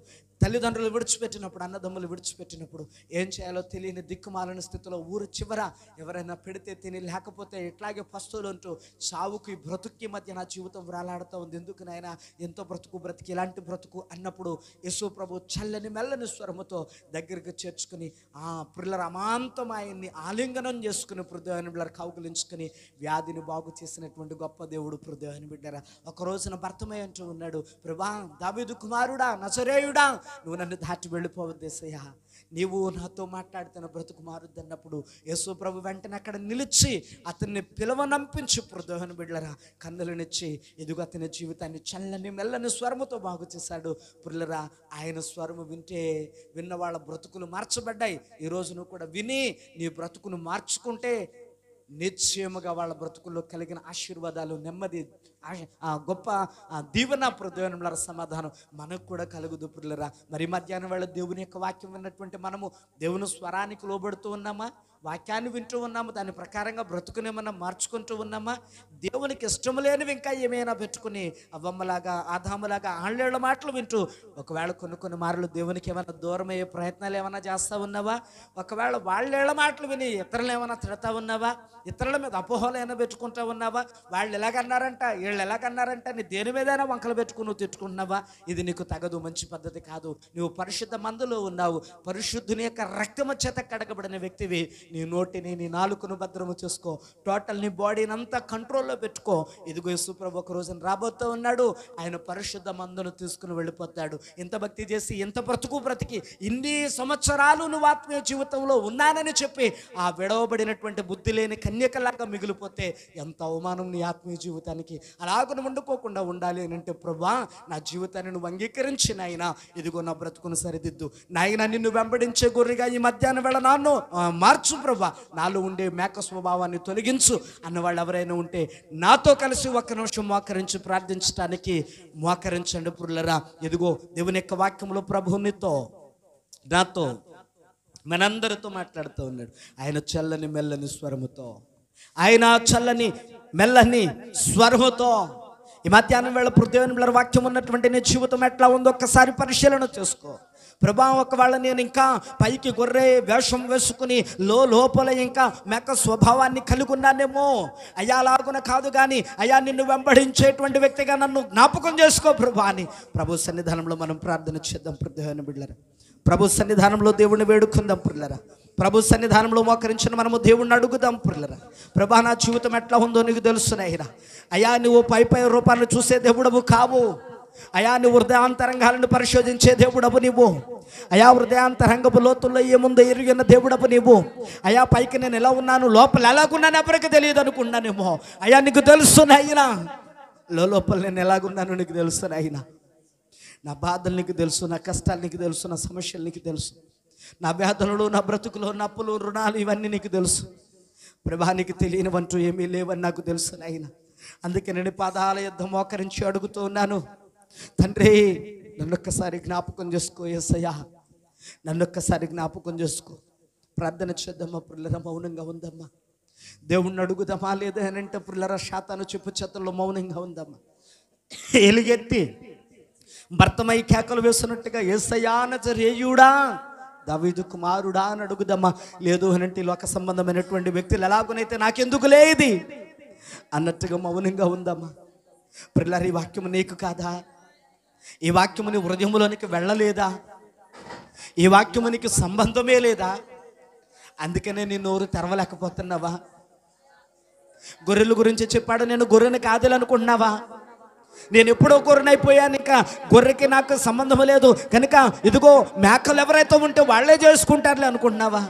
S2: తల్లిదండ్రులు విడిచిపెట్టినప్పుడు, అన్నదమ్ములు విడిచిపెట్టినప్పుడు ఏం చేయాలో తెలియని దిక్కుమాలిన స్థితిలో ఊరు చివర ఎవరైనా పెడితే తిని, లేకపోతే ఇట్లాగే పస్తులు అంటూ సావుకి బ్రతుక్కి మధ్య నా జీవితం వ్రాలాడుతూ ఉంది, ఎందుకు నాయనా ఎంతో బ్రతికి ఇలాంటి బ్రతుకు అన్నప్పుడు యేసు ప్రభు చల్లని మెల్లని స్వరముతో దగ్గరికి చేర్చుకుని పిల్లల అమాంతం ఆయన్ని ఆలింగనం చేసుకుని హృదయాన్ని బిడ్డల కౌగులించుకుని వ్యాధిని బాగు చేసినటువంటి గొప్ప దేవుడు హృదయాన్ని బిడ్డరా. ఒక రోజున భర్తమై అంటూ ఉన్నాడు, ప్రభా దావీదు కుమారుడా నజరేయుడా నువ్వు నన్ను దాటి వెళ్ళిపోవద్దేసయ్యా, నీవు నాతో మాట్లాడుతున్న బ్రతుకు మారుద్దన్నప్పుడు యేసు ప్రభు వెంటనే అక్కడ నిలిచి అతన్ని పిలవనంపించి హృదయాన్ని బిడ్డరా కన్నులనిచ్చి ఎదుగు అతని జీవితాన్ని చల్లని మెల్లని స్వరముతో బాగు చేశాడు. పుల్లరా ఆయన స్వరము విన్న వాళ్ళ బ్రతుకులు మార్చబడ్డాయి. ఈరోజు నువ్వు కూడా విని నీ బ్రతుకును మార్చుకుంటే నిశ్చయముగా వాళ్ళ బ్రతుకుల్లో కలిగిన ఆశీర్వాదాలు, నెమ్మది, గొప్ప దీవెన హృదయంలో సమాధానం మనకు కూడా కలుగుదు పిల్లరా. మరి మధ్యాహ్నం వేళ దేవుని యొక్క వాక్యం విన్నటువంటి మనము దేవుని స్వరానికి లోబడుతూ ఉన్నామా? వాక్యాన్ని వింటూ ఉన్నాము, దాని ప్రకారంగా బ్రతుకునేమన్నా మార్చుకుంటూ ఉన్నామా? దేవునికి ఇష్టం లేనివి ఇంకా ఏమైనా పెట్టుకుని అవ్వమ్మలాగా ఆదాములాగా ఆళ్ళేళ్ల మాటలు వింటూ ఒకవేళ కొన్ని మార్లు దేవునికి ఏమైనా దూరం అయ్యే ప్రయత్నాలు ఏమైనా చేస్తూ ఉన్నావా? ఒకవేళ వాళ్ళేళ్ల మాటలు విని ఇతరులు ఏమైనా తిడతా ఉన్నావా? ఇతరుల మీద అపోహలు ఏమైనా పెట్టుకుంటా ఉన్నావా? వాళ్ళు ఎలాగన్నారంట, వీళ్ళు ఎలాగన్నారంట, నీ దేని మీదైనా వంకలు పెట్టుకుని నువ్వు తిట్టుకుంటున్నావా? ఇది నీకు తగదు, మంచి పద్ధతి కాదు. నువ్వు పరిశుద్ధ మందులో ఉన్నావు, పరిశుద్ధుని యొక్క రక్తము చేత కడగబడిన వ్యక్తివి. నీ నోటిని, నీ నాలుకను భద్రము చేసుకో, టోటల్ నీ బాడీని అంతా కంట్రోల్లో పెట్టుకో. ఇదిగో యేసుప్రభు ఒక రోజున రాబోతూ ఉన్నాడు, ఆయన పరిశుద్ధ మందును తీసుకుని వెళ్ళిపోతాడు. ఇంత భక్తి చేసి ఇంత బ్రతికి ఇన్ని సంవత్సరాలు నువ్వు ఆత్మీయ జీవితంలో ఉన్నానని చెప్పి ఆ విడవబడినటువంటి బుద్ధి లేని కన్యకలాగా మిగిలిపోతే ఎంత అవమానం నీ ఆత్మీయ జీవితానికి. అలాగను వండుకోకుండా ఉండాలి అని అంటే, ప్రభా నా జీవితాన్ని నువ్వు అంగీకరించి నాయన ఇదిగో నా బ్రతుకును సరిదిద్దు నాయన, నిన్ను వెంబడించే గొర్రెగా ఈ మధ్యాహ్నం వేళ నాన్ను మార్చు ప్రభా, నాలో ఉండే మేక స్వభావాన్ని తొలగించు అన్నవాళ్ళు ఎవరైనా ఉంటే నాతో కలిసి ఒక్క నిమిషం మోకరించి ప్రార్థించడానికి మోకరించండి పురులరా. ఇదిగో దేవుని యొక్క వాక్యంలో ప్రభు నీతో నాతో మనందరితో మాట్లాడుతూ ఉన్నాడు. ఆయన చల్లని మెల్లని స్వరముతో, ఆయన చల్లని మెల్లని స్వరముతో ఈ మధ్యాహ్నం వేళ దేవుని బిడ్డల వాక్యం ఉన్నటువంటి నీ జీవితం ఎట్లా ఉందో ఒక్కసారి పరిశీలన చేసుకో. ప్రభా ఒకవేళ నేను ఇంకా పైకి గొర్రె వేషం వేసుకుని లోపల ఇంకా మేక స్వభావాన్ని కలిగి ఉన్నానేమో, అయ్యా అలాగున కాదు కానీ అయ్యా నిన్ను వెంబడించేటువంటి వ్యక్తిగా నన్ను జ్ఞాపకం చేసుకో ప్రభా అని ప్రభు సన్నిధానంలో మనం ప్రార్థన చేద్దాం. దేవుని బిడ్డలారా, ప్రభు సన్నిధానంలో దేవుణ్ణి వేడుకుందాం పుర్లరా. ప్రభు సన్నిధానంలో మోకరించిన మనము దేవుణ్ణి అడుగుదాం పుర్లరా. ప్రభా నా జీవితం ఎట్లా ఉందో నీకు తెలుసునైనా. అయ్యా నువ్వు పై రూపాన్ని చూసే దేవుడవు కావు. అయా నువ్వు హృదయాంతరంగాలను పరిశోధించే దేవుడవు నీవు. అయా హృదయాంతరంగపు లోతుల్లో ఏముందో ఎరిగిన దేవుడవు నీవు. అయా పైకి నేను ఎలా ఉన్నాను, లోపల ఎలాగున్నాను ఎవరికి తెలియదు అనుకున్నానేమో. అయా నీకు తెలుసునైనా, లోపల నేను ఎలాగున్నాను నీకు తెలుసునైనా. నా బాధలు నీకు తెలుసు, నా కష్టాలు నీకు తెలుసు, నా సమస్యలు నీకు తెలుసు, నా వేదనలు, నా బ్రతుకులు, నా అప్పులు, రుణాలు ఇవన్నీ నీకు తెలుసు. ప్రభా నీకు తెలియనివంటూ ఏమీ లేవని నాకు తెలుసు నాయన. అందుకే నేను పాదాల యుద్ధ మోకరించి అడుగుతూ ఉన్నాను, తండ్రి నన్నొక్కసారి జ్ఞాపకం చేసుకో యేసయ్యా, నన్నొక్కసారి జ్ఞాపకం చేసుకో. ప్రార్థన చేద్దామా పుల్లరా, మౌనంగా ఉందమ్మా. దేవుణ్ణి అడుగుదామా లేదా అని అంటే పుల్లరా శాతాను చెప్పు చేతుల్లో మౌనంగా ఉందమ్మా. ఎలుగెత్తి భర్తమై కేకలు వేస్తున్నట్టుగా యేసయ్యా నజరేయుడా, దావీదు కుమారుడా అని అడుగుదమ్మా. లేదు అనంటే లోక సంబంధమైనటువంటి వ్యక్తులు ఎలాగునైతే నాకెందుకు లేదు అన్నట్టుగా మౌనంగా ఉందమ్మా. పిల్లలు ఈ వాక్యము నీకు కాదా? ఈ వాక్యము నీ హృదయంలోనికి వెళ్ళలేదా? ఈ వాక్యము నీకు సంబంధమే లేదా? అందుకనే నీ నోరు తెరవలేకపోతున్నావా? గొర్రెల గురించి చెప్పాడు, నేను గొర్రెని కాదులనుకుంటున్నావా? నేను ఎప్పుడో గొర్రెనైపోయాను, ఇంకా గొర్రెకి నాకు సంబంధం లేదు కనుక ఇదిగో మేకలు ఎవరైతే ఉంటే వాళ్ళే చేసుకుంటారులే అనుకుంటున్నావా?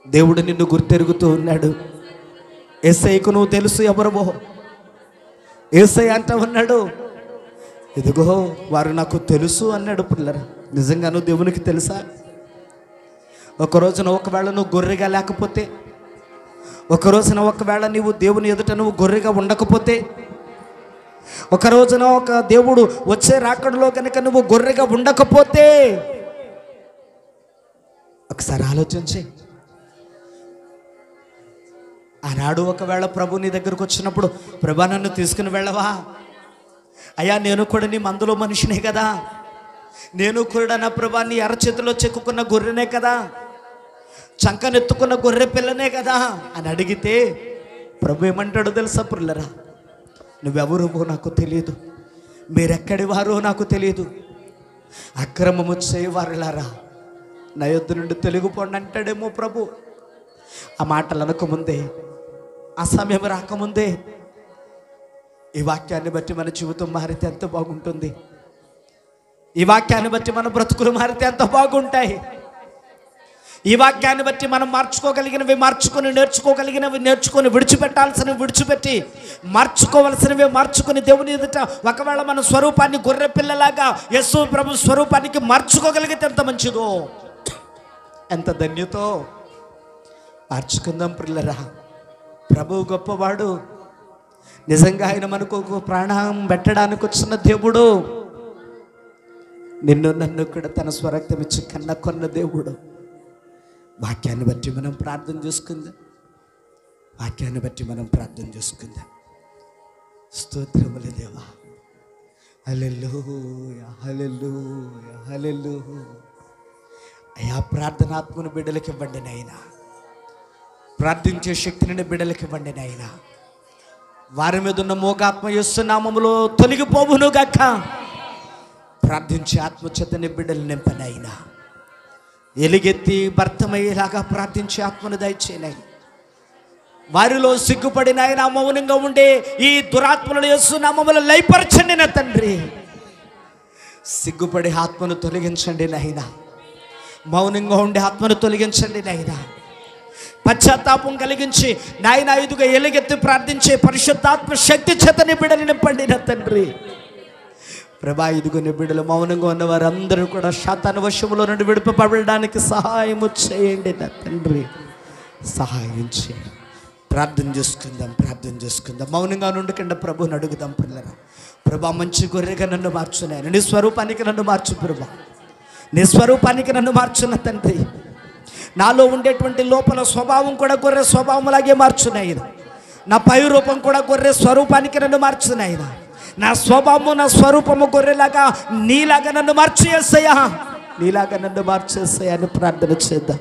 S2: దేవుడు నిన్ను గుర్తెరుగుతూ ఉన్నాడు. యేసయ్యకు నువ్వు తెలుసు ఎవరువో. యేసయ్య అంటూ ఉన్నాడు, ఇదిగో వారు నాకు తెలుసు అన్నాడు. పిల్లరా నిజంగా నువ్వు దేవునికి తెలుసా? ఒక రోజున ఒకవేళ నువ్వు గొర్రెగా లేకపోతే, ఒక రోజున ఒకవేళ నీవు దేవుని ఎదుట నువ్వు గొర్రెగా ఉండకపోతే, ఒక రోజున ఒక దేవుడు వచ్చే రాకడలో కనుక నువ్వు గొర్రెగా ఉండకపోతే ఒకసారి ఆలోచించి. ఆనాడు ఒకవేళ ప్రభు నీ దగ్గరకు వచ్చినప్పుడు, ప్రభా నన్ను తీసుకుని వెళ్ళవా? అయ్యా నేను కూడా నీ మందులో మనిషినే కదా, నేను కూడా నా ప్రభా నీ అరచేతిలో చెక్కుకున్న గొర్రెనే కదా, చంకనెత్తుకున్న గొర్రె పిల్లనే కదా అని అడిగితే ప్రభు ఏమంటాడో తెలుసా పుల్లరా? నువ్వెవరువో నాకు తెలియదు, మీరెక్కడి వారో నాకు తెలియదు, అక్రమము చేయవారులారా నా యొద్ద నుండి తొలగిపోండి అంటాడేమో ప్రభు. ఆ మాటలు అనకముందే, ఆ సమయం రాకముందే ఈ వాక్యాన్ని బట్టి మన జీవితం మారితే ఎంత బాగుంటుంది. ఈ వాక్యాన్ని బట్టి మన బ్రతుకులు మారితే ఎంత బాగుంటాయి. ఈ వాక్యాన్ని బట్టి మనం మార్చుకోగలిగినవి మార్చుకొని, నేర్చుకోగలిగినవి నేర్చుకొని, విడిచిపెట్టాల్సినవి విడిచిపెట్టి, మార్చుకోవలసినవి మార్చుకొని దేవుని ఎదుట ఒకవేళ మన స్వరూపాన్ని గొర్రె పిల్లలాగా యేసు ప్రభు స్వరూపానికి మార్చుకోగలిగితే ఎంత మంచిదో, ఎంత ధన్యతో. మార్చుకుందాం పిల్లరా. ప్రభువు గొప్పవాడు. నిజంగా ఆయన మనకు ప్రాణం పెట్టడానికి వచ్చిన దేవుడు. నిన్ను నన్ను కూడా తన స్వరక్తం ఇచ్చి కన్న కొన్న దేవుడు. వాక్యాన్ని బట్టి మనం ప్రార్థన చేసుకుందాం. వాక్యాన్ని బట్టి మనం ప్రార్థన చేసుకుందాం. స్తోత్రములు దేవా. హల్లెలూయా, హల్లెలూయా, హల్లెలూయా. అయ్యా, ప్రార్థనాత్మను బిడ్డలకి ఇవ్వండి నాయనా. ప్రార్థించే శక్తిని బిడ్డలకి ఇవ్వండి నాయనా. వారి మీద ఉన్న మోగాత్మ యేసు నామములో తొలగిపోవును గాక. ప్రార్థించే ఆత్మచేతని బిడ్డలు నింపనైనా. ఎలుగెత్తి భర్తమయ్యేలాగా ప్రార్థించే ఆత్మను దయచేయనైనా. వారిలో సిగ్గుపడిన ఆయన మౌనంగా ఉండే ఈ దురాత్మలను యేసు నామములో లయపరచండి నా తండ్రి. సిగ్గుపడే ఆత్మను తొలగించండి నాయనా. మౌనంగా ఉండే ఆత్మను తొలగించండి నాయనా. పశ్చాత్తాపం కలిగించి నాయన ఇదిగా ఎలుగెత్తి ప్రార్థించే పరిశుద్ధాత్మ శక్తి చేతని బిడ్డలు నింపండి నా తండ్రి. ప్రభా, ఇదిగోని బిడ్డలు మౌనంగా ఉన్న వారందరూ కూడా శాతాను వశములో నుండి విడిపబడడానికి సహాయం చేయండి నా తండ్రి. సహాయం చేయండి. ప్రార్థన చేసుకుందాం, ప్రార్థన చేసుకుందాం. మౌనంగా నుండకుండా ప్రభుని అడుగుదాం. పిల్లరా, ప్రభా, మంచి గొర్రెగా నన్ను మార్చున్నాను. నీ స్వరూపానికి నన్ను మార్చు ప్రభా. నీ స్వరూపానికి నన్ను మార్చున్న తండ్రి. నాలో ఉండేటువంటి లోపల స్వభావం కూడా గొర్రె స్వభావంలాగే మార్చున్నాయినా. నా పై రూపం కూడా గొర్రె స్వరూపానికి నన్ను మార్చున్నాయినా. నా స్వభావము నా స్వరూపము గొర్రెలాగా నీలాగా నన్ను మార్చేసయ్యా. నీలాగా నన్ను మార్చేసయ్యా అని ప్రార్థన చేద్దాం.